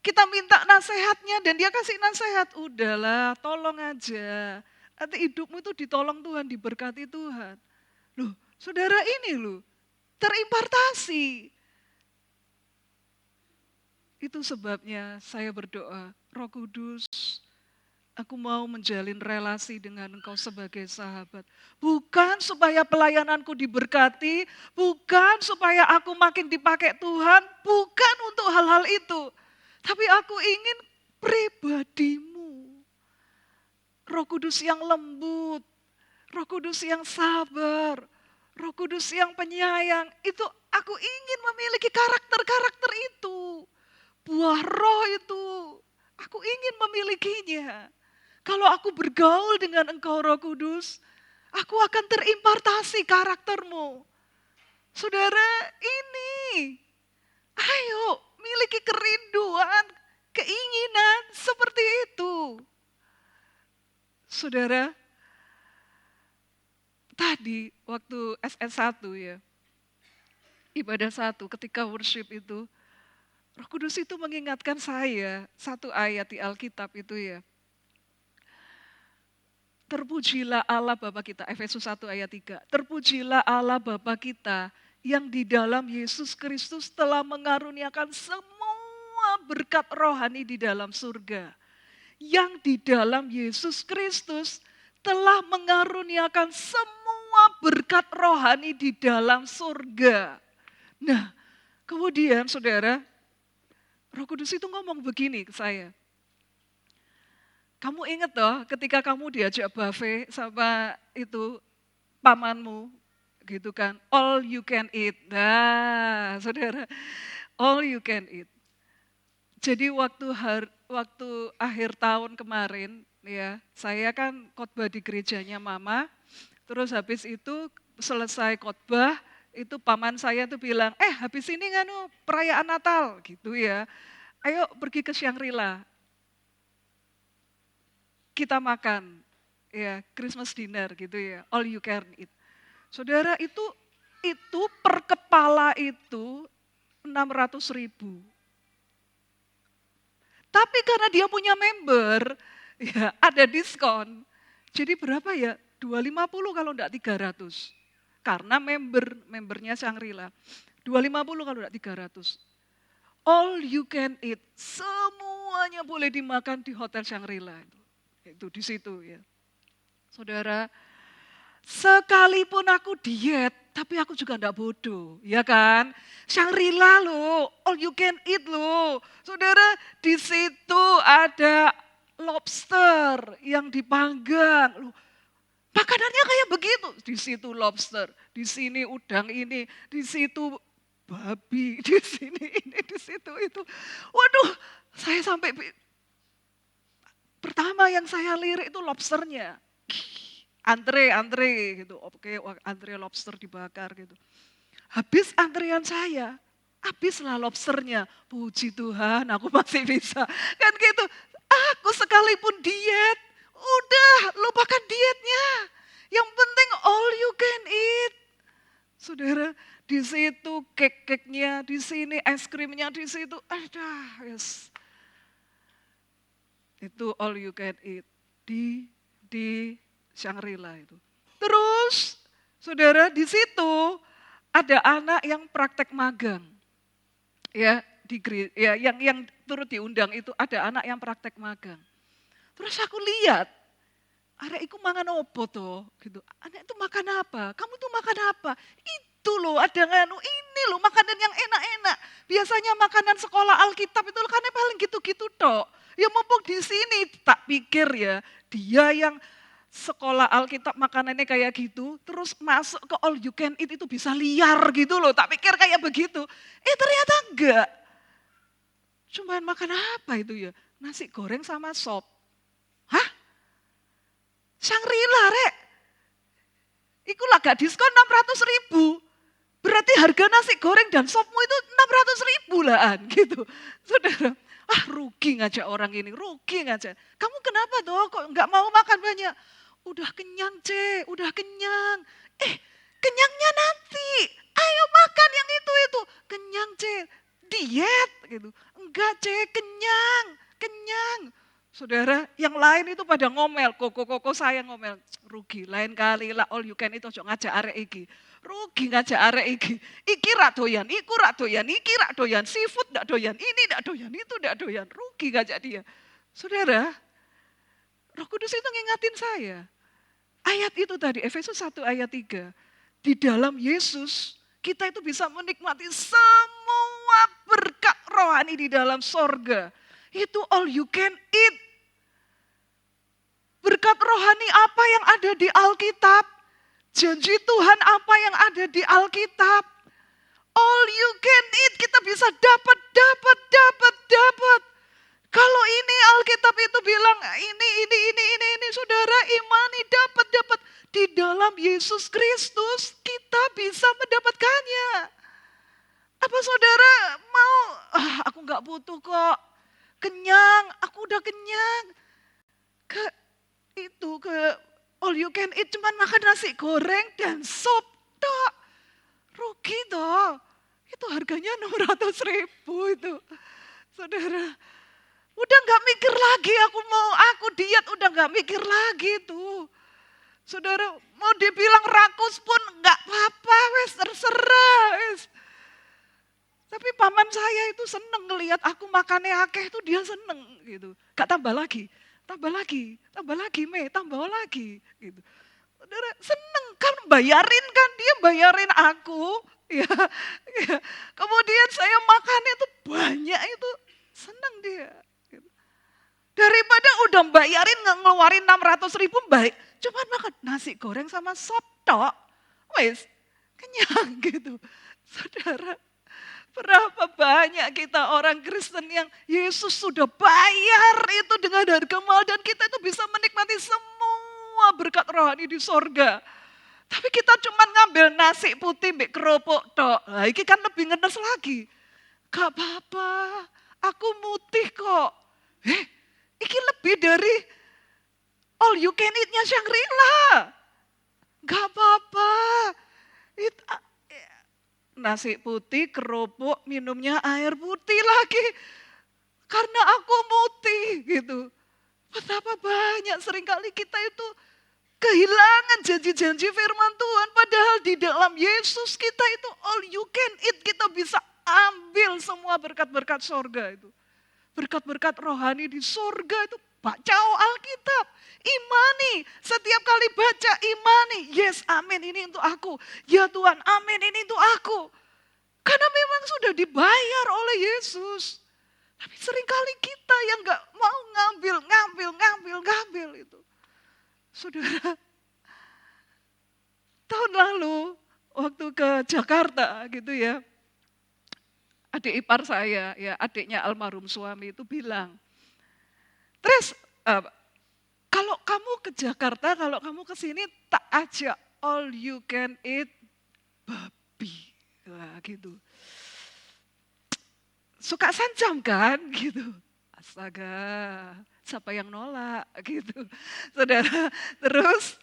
Kita minta nasihatnya dan dia kasih nasihat. Udahlah, tolong aja. Nanti hidupmu itu ditolong Tuhan, diberkati Tuhan. Loh, saudara ini loh, terimpartasi. Itu sebabnya saya berdoa, Roh Kudus, aku mau menjalin relasi dengan Engkau sebagai sahabat. Bukan supaya pelayananku diberkati, bukan supaya aku makin dipakai Tuhan, bukan untuk hal-hal itu. Tapi aku ingin pribadimu. Roh Kudus yang lembut, Roh Kudus yang sabar, Roh Kudus yang penyayang. Itu aku ingin memiliki karakter-karakter itu. Buah roh itu, aku ingin memilikinya. Kalau aku bergaul dengan Engkau Roh Kudus, aku akan terimpartasi karaktermu. Saudara, ini, ayo miliki kerinduan, keinginan seperti itu. Saudara, tadi waktu SS1 ya, ibadah 1 ketika worship itu, Roh Kudus itu mengingatkan saya satu ayat di Alkitab itu ya. Terpujilah Allah Bapa kita, Efesus 1 ayat 3. Terpujilah Allah Bapa kita yang di dalam Yesus Kristus telah mengaruniakan semua berkat rohani di dalam surga. Yang di dalam Yesus Kristus telah mengaruniakan semua berkat rohani di dalam surga. Nah, kemudian saudara, Roh Kudus itu ngomong begini ke saya. Kamu ingat toh ketika kamu diajak buffet sama itu pamanmu gitu kan, all you can eat. Nah, saudara, all you can eat. Jadi waktu akhir tahun kemarin ya, saya kan khotbah di gerejanya mama, terus habis itu selesai khotbah, itu paman saya tuh bilang, habis ini kan perayaan Natal gitu ya, ayo pergi ke Shangri-La. Kita makan, ya Christmas dinner gitu ya, all you can eat. Saudara itu per kepala itu 600.000. Tapi karena dia punya member, ya ada diskon. Jadi berapa ya? 250 kalau enggak 300. Karena membernya Shangri-La. 250 kalau enggak 300. All you can eat, semuanya boleh dimakan di Hotel Shangri-La itu di situ ya. Saudara, sekalipun aku diet, tapi aku juga enggak bodoh, ya kan? Shangri-La loh, all you can eat loh. Saudara, di situ ada lobster yang dipanggang. Loh, makanannya kayak begitu. Di situ lobster, di sini udang ini, di situ babi, di sini ini, di situ itu. Waduh, saya sampai pertama yang saya lirik itu lobsternya. Antre gitu. Oke, antre lobster dibakar gitu. Habis antrian saya, habislah lobsternya. Puji Tuhan, aku masih bisa. Kan gitu. Aku sekalipun diet, udah lupakan dietnya. Yang penting all you can eat. Saudara, di situ cake-nya, di sini es krimnya, di situ. Yes. Itu all you can eat di Shangri-La itu. Terus, saudara, di situ ada anak yang praktek magang. Ya, yang turut diundang itu ada anak yang praktek magang. Terus aku lihat, arek iku mangan opo toh gitu. Anak itu makan apa? Kamu tuh makan apa? Itu loh, ada ini loh makanan yang enak-enak. Biasanya makanan sekolah Alkitab itu kan paling gitu-gitu tok. Ya mumpung di sini tak pikir ya, dia yang sekolah Alkitab makanannya kayak gitu, terus masuk ke all you can eat itu bisa liar gitu loh. Tak pikir kayak begitu. Ternyata enggak. Cuman makan apa itu ya? Nasi goreng sama sop. Hah? Shangri-La rek. Iku lah gak diskon 600.000. Berarti harga nasi goreng dan sopmu itu 600.000 lah gitu. Saudara, rugi ngajak orang ini, rugi ngajak. Kamu kenapa toh kok gak mau makan banyak? Udah kenyang C, udah kenyang. Kenyangnya nanti. Ayo makan yang itu. Kenyang C, diet gitu. Enggak C, kenyang. Saudara, yang lain itu pada ngomel. Koko saya ngomel. Rugi, lain kali lah all you can itu ojo ngajak arek iki. Rugi ngajak arek iki. Iki rak doyan, iku rak doyan, iki rak doyan. Seafood ndak doyan, ini ndak doyan, itu ndak doyan. Rugi ngajak dia. Saudara, Roh Kudus itu ngingatin saya. Ayat itu tadi, Efesus 1 ayat 3. Di dalam Yesus, kita itu bisa menikmati semua berkat rohani di dalam sorga. Itu all you can eat. Berkat rohani apa yang ada di Alkitab? Janji Tuhan apa yang ada di Alkitab? All you can eat, kita bisa dapat. Kalau ini Alkitab itu bilang ini, saudara imani dapat. Di dalam Yesus Kristus kita bisa mendapatkannya. Apa saudara mau, aku gak butuh kok. Kenyang, aku udah kenyang. Ke all you can eat cuman makan nasi goreng dan sop tok. Rugi toh. Itu harganya 600.000 itu. Saudara, udah gak mikir lagi aku diet, udah gak mikir lagi tuh. Saudara, mau dibilang rakus pun enggak apa-apa, wes terserah, wes. Tapi paman saya itu seneng ngelihat aku makannya akeh itu dia seneng gitu. Gak tambah lagi, tambah lagi, tambah lagi, tambah lagi gitu. Saudara seneng kan bayarin kan, dia bayarin aku. Ya, ya. Kemudian saya makan itu banyak itu, seneng dia. Gitu. Daripada udah bayarin ngeluarin 600.000 baik, cuman makan nasi goreng sama sop tok, wes kenyang gitu. Saudara, berapa banyak kita orang Kristen yang Yesus sudah bayar itu dengan harga mahal dan kita itu bisa menikmati semua berkat rohani di sorga. Tapi kita cuma ngambil nasi putih mbek keropok tok. Nah, ini kan lebih ngenes lagi. Gak apa-apa, aku mutih kok. Ini lebih dari all you can eat-nya Shangri-La. Gak apa-apa. Nasi putih, keropok, minumnya air putih lagi. Karena aku mutih gitu. Betapa banyak seringkali kita itu kehilangan janji-janji firman Tuhan. Padahal di dalam Yesus kita itu all you can eat. Kita bisa ambil semua berkat-berkat sorga itu. Berkat-berkat rohani di sorga itu. Baca Alkitab, imani. Setiap kali baca imani. Yes, amin ini untuk aku. Ya Tuhan, amin ini untuk aku. Karena memang sudah dibayar oleh Yesus. Tapi seringkali kita yang gak mau ngambil itu. Saudara, tahun lalu waktu ke Jakarta gitu ya, adik ipar saya, ya adiknya almarhum suami itu bilang, Tres, kalau kamu ke Jakarta, kalau kamu ke sini tak ajak all you can eat babi. Wah gitu. Suka sancam kan gitu. Astaga, siapa yang nolak gitu. Saudara, terus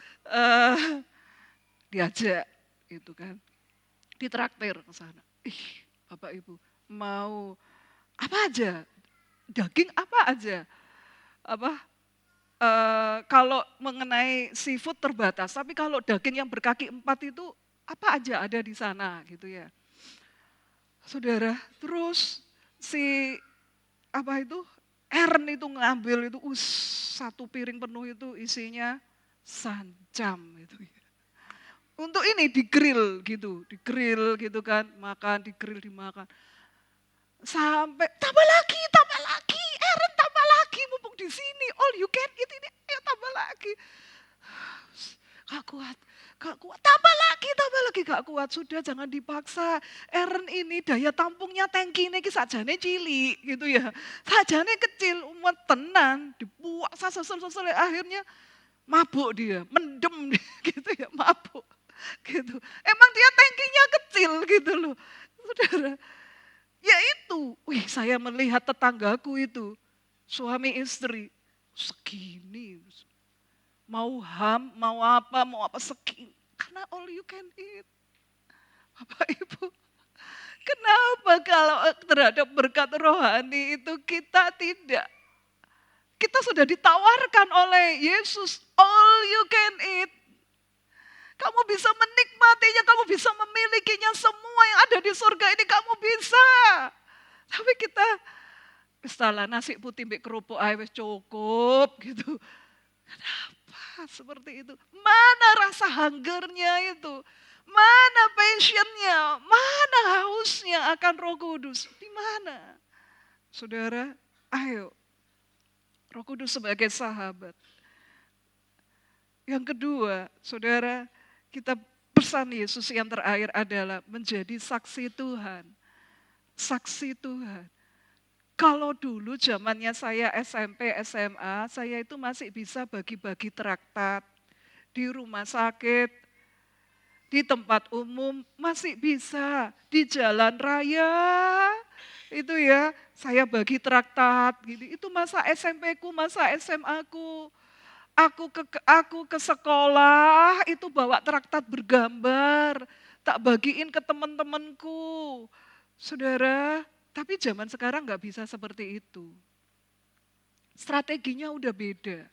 diajak gitu kan. Ditraktir ke sana. Bapak Ibu mau apa aja? Daging apa aja? Kalau mengenai seafood terbatas, tapi kalau daging yang berkaki 4 itu apa aja ada di sana gitu ya. Saudara, terus si Ern itu ngambil itu satu piring penuh itu isinya sancam itu ya. Untuk ini digrill gitu kan, makan, digrill dimakan. Sampai tambah lagi, Ern tambah lagi, mumpung di sini, all you can eat ini, ayo tambah lagi. Gak kuat, tambah lagi, gak kuat, sudah jangan dipaksa. Ern ini daya tampungnya tangki ini sajane cilik gitu ya. Sajane kecil, umat tenan, dipuaksa sesel akhirnya mabuk dia, mendem gitu ya, mabuk gitu. Emang dia tangkinya kecil gitu loh. Saudara, ya itu, saya melihat tetanggaku itu, suami istri, segini. Mau apa segini. Karena all you can eat. Bapak Ibu, kenapa kalau terhadap berkat rohani itu kita tidak? Kita sudah ditawarkan oleh Yesus, all you can eat. Kamu bisa menikmatinya, kamu bisa memilikinya, semua yang ada di surga ini kamu bisa. Tapi kita, salah nasi putih mbek kerupuk ae wis cukup gitu. Kenapa seperti itu? Mana rasa hungernya itu? Mana passionnya? Mana hausnya akan Roh Kudus? Di mana? Saudara, ayo. Roh Kudus sebagai sahabat. Yang kedua, saudara, kita pesan Yesus yang terakhir adalah menjadi saksi Tuhan. Saksi Tuhan. Kalau dulu zamannya saya SMP, SMA, saya itu masih bisa bagi-bagi traktat. Di rumah sakit, di tempat umum masih bisa. Di jalan raya, itu ya, saya bagi traktat. Gitu. Itu masa SMP-ku, masa SMA-ku. Aku ke sekolah itu bawa traktat bergambar, tak bagiin ke teman-temanku. Saudara, tapi zaman sekarang nggak bisa seperti itu. Strateginya udah beda.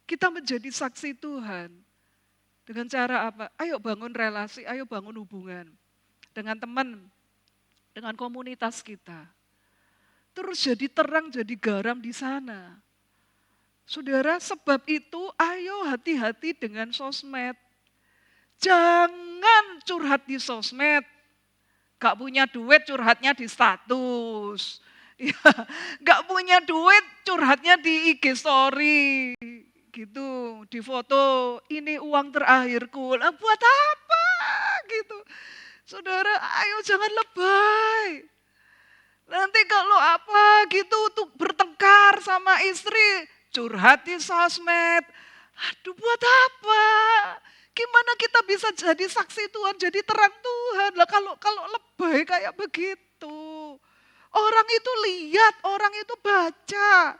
Kita menjadi saksi Tuhan. Dengan cara apa? Ayo bangun relasi, ayo bangun hubungan dengan teman, dengan komunitas kita. Terus jadi terang, jadi garam di sana. Saudara, sebab itu ayo hati-hati dengan sosmed. Jangan curhat di sosmed. Gak punya duit curhatnya di status. Ya, gak punya duit curhatnya di IG story. Gitu, di foto, ini uang terakhirku. Lah buat apa? Gitu. Saudara, ayo jangan lebay. Nanti kalau apa gitu untuk bertengkar sama istri, curhat di sosmed. Aduh buat apa? Gimana kita bisa jadi saksi Tuhan, jadi terang Tuhan? Lah kalau lebay kayak begitu. Orang itu lihat, orang itu baca.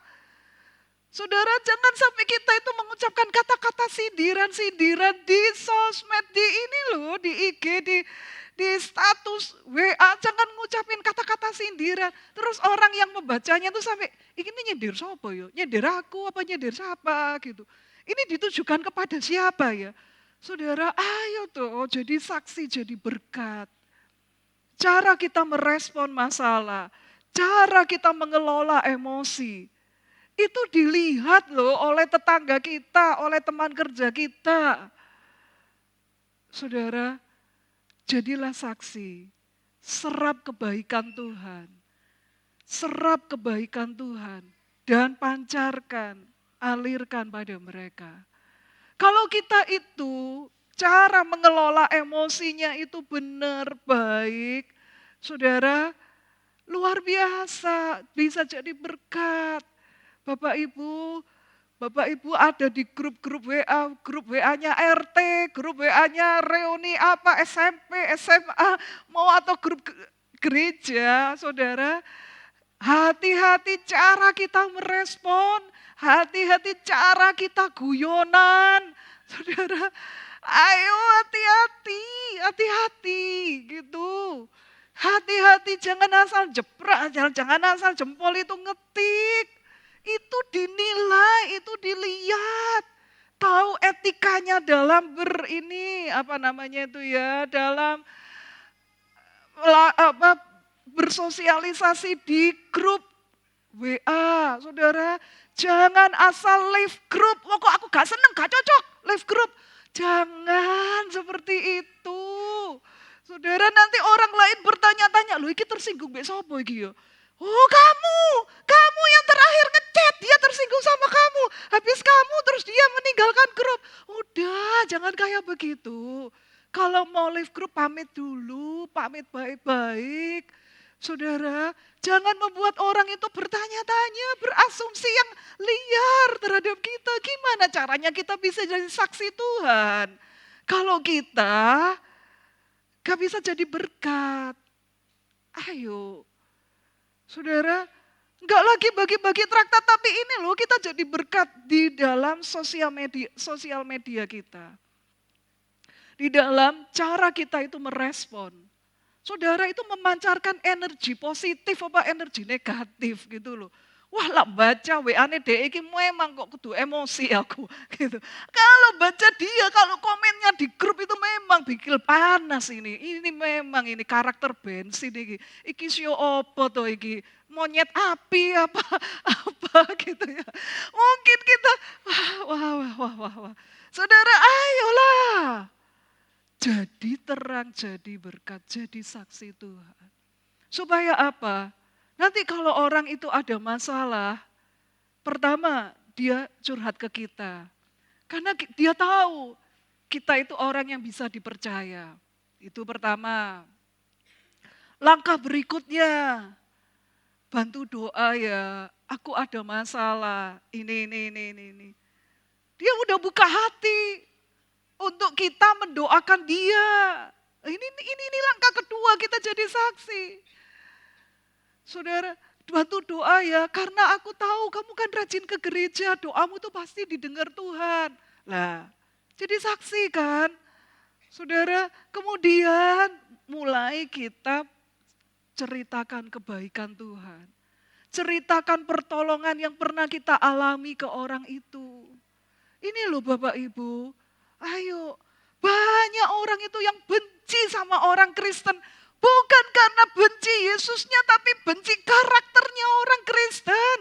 Saudara, jangan sampai kita itu mengucapkan kata-kata sindiran-sindiran di sosmed, di ini loh, di IG, di status WA, jangan ngucapin kata-kata sindiran. Terus orang yang membacanya tuh sampai, ini nyindir siapa ya? Nyindir aku apa nyindir siapa gitu. Ini ditujukan kepada siapa ya? Saudara, ayo tuh jadi saksi, jadi berkat. Cara kita merespon masalah, cara kita mengelola emosi, itu dilihat loh oleh tetangga kita, oleh teman kerja kita. Saudara, jadilah saksi, serap kebaikan Tuhan. Serap kebaikan Tuhan dan pancarkan, alirkan pada mereka. Kalau kita itu cara mengelola emosinya itu benar, baik, saudara, luar biasa, bisa jadi berkat. Bapak Ibu ada di grup-grup WA, grup WA-nya RT, grup WA-nya reuni apa, SMP, SMA, mau atau grup gereja, saudara. Hati-hati cara kita merespon, hati-hati cara kita guyonan, saudara. Ayo hati-hati gitu. Hati-hati jangan asal jeprak, jangan asal jempol itu ngetik. Itu dinilai, itu dilihat. Tahu etikanya dalam dalam bersosialisasi di grup WA. Saudara, jangan asal leave grup. Wah kok aku gak seneng, gak cocok leave grup. Jangan seperti itu. Saudara, nanti orang lain bertanya-tanya, loh iki tersinggung mbek sapa iki ya? Oh kamu yang terakhir ngechat, dia tersinggung sama kamu. Habis kamu terus dia meninggalkan grup. Udah, jangan kayak begitu. Kalau mau leave grup pamit dulu, pamit baik-baik. Saudara, jangan membuat orang itu bertanya-tanya, berasumsi yang liar terhadap kita. Gimana caranya kita bisa jadi saksi Tuhan? Kalau kita gak bisa jadi berkat. Ayo, saudara, enggak lagi bagi-bagi traktat, tapi ini loh kita jadi berkat di dalam sosial media kita. Di dalam cara kita itu merespon. Saudara itu memancarkan energi positif apa energi negatif gitu loh. Wah lah baca WA-ne DE iki memang kok kudu emosi aku gitu. Kalau baca dia, kalau komennya di grup itu memang bikin panas ini. Ini memang ini karakter bensin iki. Iki sio opo to iki? Monyet api apa gitu ya. Mungkin kita wah. Saudara ayolah. Jadi terang, jadi berkat, jadi saksi Tuhan. Supaya apa? Nanti kalau orang itu ada masalah, pertama dia curhat ke kita. Karena dia tahu kita itu orang yang bisa dipercaya. Itu pertama. Langkah berikutnya, bantu doa ya, aku ada masalah, ini. Dia udah buka hati untuk kita mendoakan dia. Ini langkah kedua kita jadi saksi. Saudara, bantu doa ya, karena aku tahu kamu kan rajin ke gereja, doamu tuh pasti didengar Tuhan. Lah, jadi saksi kan. Saudara, kemudian mulai kita ceritakan kebaikan Tuhan. Ceritakan pertolongan yang pernah kita alami ke orang itu. Ini loh Bapak Ibu, ayo Banyak orang itu yang benci sama orang Kristen. Bukan karena benci Yesusnya, tapi benci karakternya orang Kristen.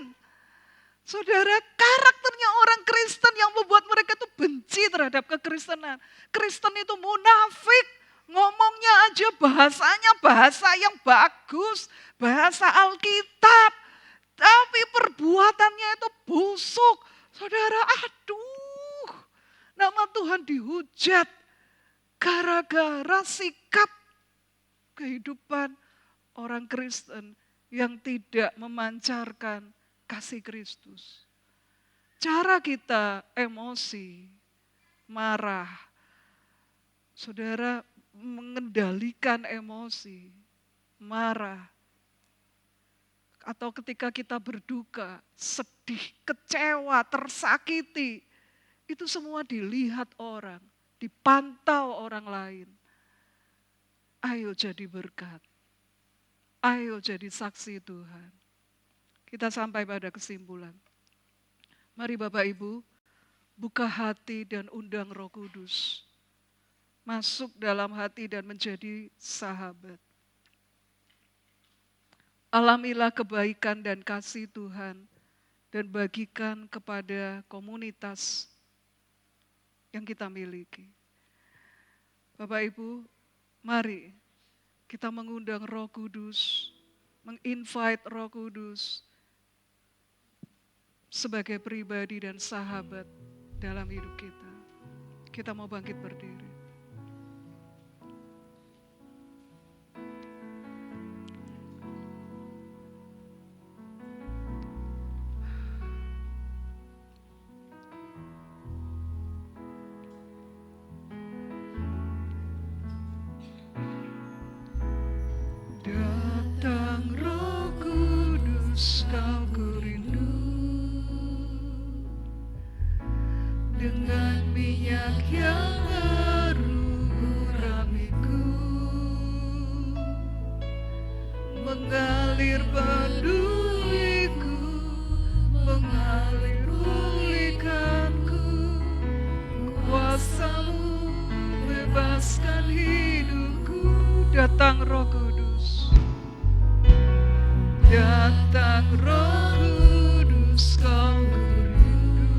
Saudara, karakternya orang Kristen yang membuat mereka itu benci terhadap kekristenan. Kristen itu munafik, ngomongnya aja bahasanya bahasa yang bagus, bahasa Alkitab. Tapi perbuatannya itu busuk. Saudara, aduh, nama Tuhan dihujat gara-gara sikap kehidupan orang Kristen yang tidak memancarkan kasih Kristus. Cara kita emosi, marah, saudara, mengendalikan emosi, marah, atau ketika kita berduka, sedih, kecewa, tersakiti, itu semua dilihat orang, dipantau orang lain. Ayo jadi berkat, ayo jadi saksi Tuhan. Kita sampai pada kesimpulan. Mari Bapak Ibu, buka hati dan undang Roh Kudus masuk dalam hati dan menjadi sahabat. Alamilah kebaikan dan kasih Tuhan dan bagikan kepada komunitas yang kita miliki. Bapak Ibu, mari kita mengundang Roh Kudus, menginvite Roh Kudus sebagai pribadi dan sahabat dalam hidup kita. Kita mau bangkit berdiri. Datang Roh Kudus, kau ku rindu, dengan minyak yang baru urapiku, mengalir peduliku, mengalir pulihkanku, kuasa-Mu bebaskan hidupku. Datang Roh Kudus, datang Roh Kudus, kau ku rindu,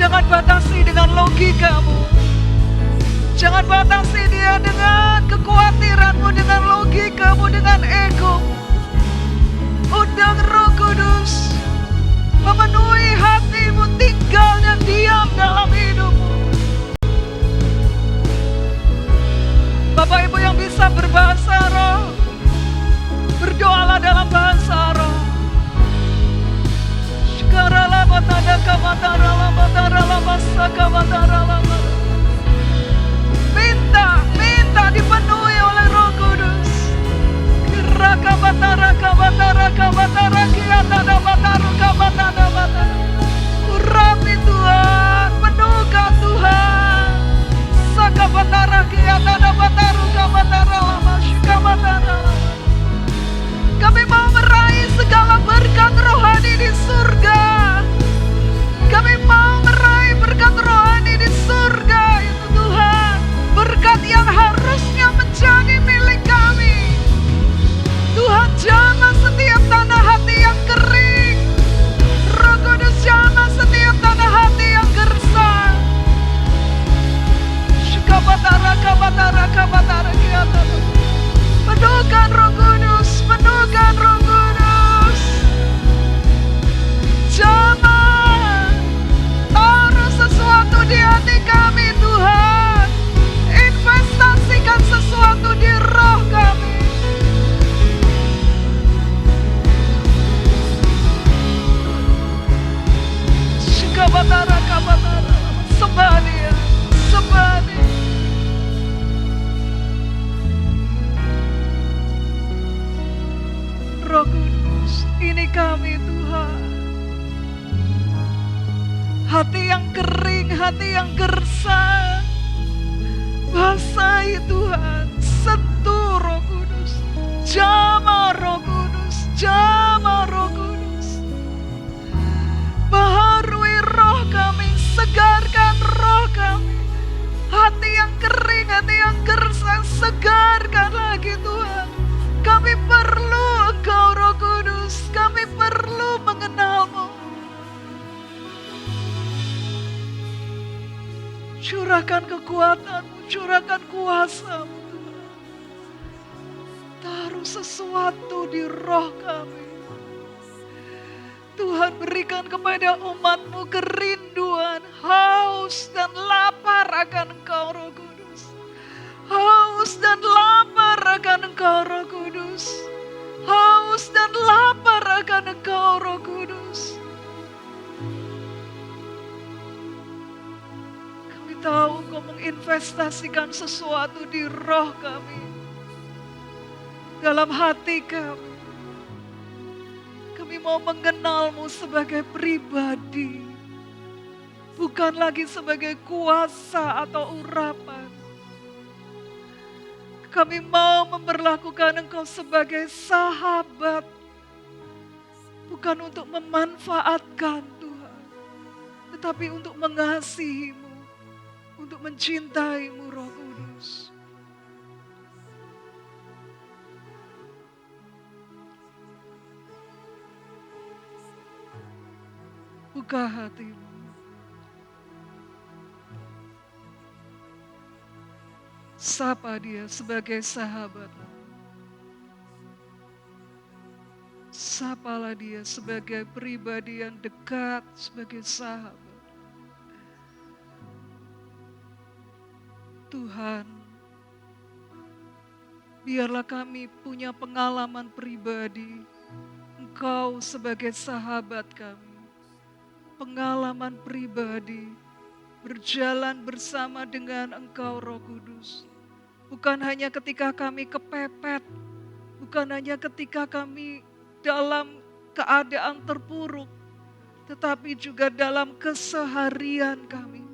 Jangan batasi dengan logikamu. Jangan batasi dia dengan kekhawatiranmu, dengan logikamu, dengan ego. Undang Roh Kudus memenuhi hatimu, tinggal dan diam dalam hidupmu. Bapak Ibu yang bisa berbahasa roh, berdoalah dalam bahasa roh. Shkarala batada kamatara lamatara lamasa kamatara lamara. Minta dipenuhi oleh Roh Kudus. Kiraka batara kamatara kamatara kiatada bataru kamatara batara. Urapi Tuhan, penuhkan Tuhan. Saka batara kiatada bataru kamatara lama shikamatara lama. Kami mau meraih segala berkat rohani di surga. Kami mau meraih berkat rohani di surga itu Tuhan. Berkat yang harusnya menjadi milik kami. Tuhan, jamah setiap tanah hati yang kering. Roh Kudus, jamah setiap tanah hati yang gersang. Shikabatara kabatara kabatara kiatara. Penuhkan Roh Kudus, penuhkan Roh Kudus. Jamah, taruh sesuatu di hati kami Tuhan. Investasikan sesuatu di roh kami. Shikabatara kabatara, sembah Dia, sembah Dia. Roh Kudus, ini kami Tuhan. Hati yang kering, hati yang gersang. Basahi Tuhan, sentuh Roh Kudus. Jamah Roh Kudus, jamah Roh Kudus. Baharui roh kami, segarkan roh kami. Hati yang kering, hati yang gersang, segarkan lagi Tuhan. Kami perlu Engkau Roh Kudus, kami perlu mengenal-Mu. Curahkan kekuatan-Mu, curahkan kuasa-Mu Tuhan. Taruh sesuatu di roh kami. Tuhan, berikan kepada umat-Mu kerinduan, haus dan lapar akan Engkau Roh Kudus. Haus dan lapar akan Engkau Roh Kudus. Haus dan lapar akan Engkau Roh Kudus. Kami tahu Engkau menginvestasikan sesuatu di roh kami, dalam hati kami. Kami mau mengenal-Mu sebagai pribadi, bukan lagi sebagai kuasa atau urapan. Kami mau memperlakukan Engkau sebagai sahabat, bukan untuk memanfaatkan Tuhan, tetapi untuk mengasihi-Mu, untuk mencintai-Mu Roh Kudus. Buka hatimu. Sapa Dia sebagai sahabat. Sapalah Dia sebagai pribadi yang dekat, sebagai sahabat. Tuhan, biarlah kami punya pengalaman pribadi, Engkau sebagai sahabat kami. Pengalaman pribadi, berjalan bersama dengan Engkau Roh Kudus. Bukan hanya ketika kami kepepet, bukan hanya ketika kami dalam keadaan terpuruk, tetapi juga dalam keseharian kami.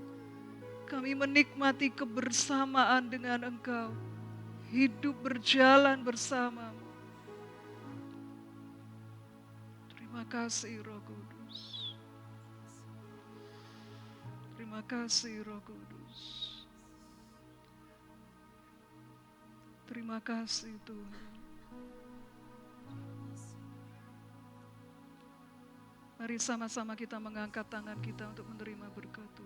Kami menikmati kebersamaan dengan Engkau, hidup berjalan bersama-Mu. Terima kasih Roh Kudus. Terima kasih Roh Kudus. Terima kasih Tuhan. Mari sama-sama kita mengangkat tangan kita untuk menerima berkat Tuhan.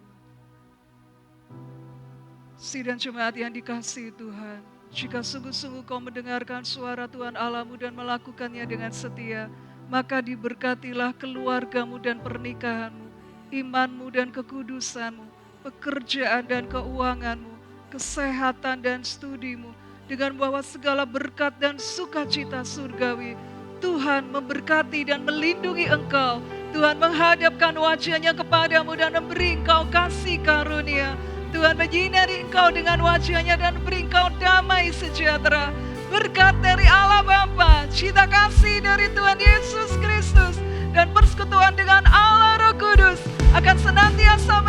Sidang jemaat yang dikasihi Tuhan, jika sungguh-sungguh kau mendengarkan suara Tuhan Allahmu dan melakukannya dengan setia, maka diberkatilah keluargamu dan pernikahanmu, imanmu dan kekudusanmu, pekerjaan dan keuanganmu, kesehatan dan studimu, dengan membawa segala berkat dan sukacita surgawi. Tuhan memberkati dan melindungi engkau. Tuhan menghadapkan wajahnya kepadamu dan memberi engkau kasih karunia. Tuhan menyinari engkau dengan wajahnya dan beri engkau damai sejahtera. Berkat dari Allah Bapa, cinta kasih dari Tuhan Yesus Kristus, dan persekutuan dengan Allah Roh Kudus akan senantiasa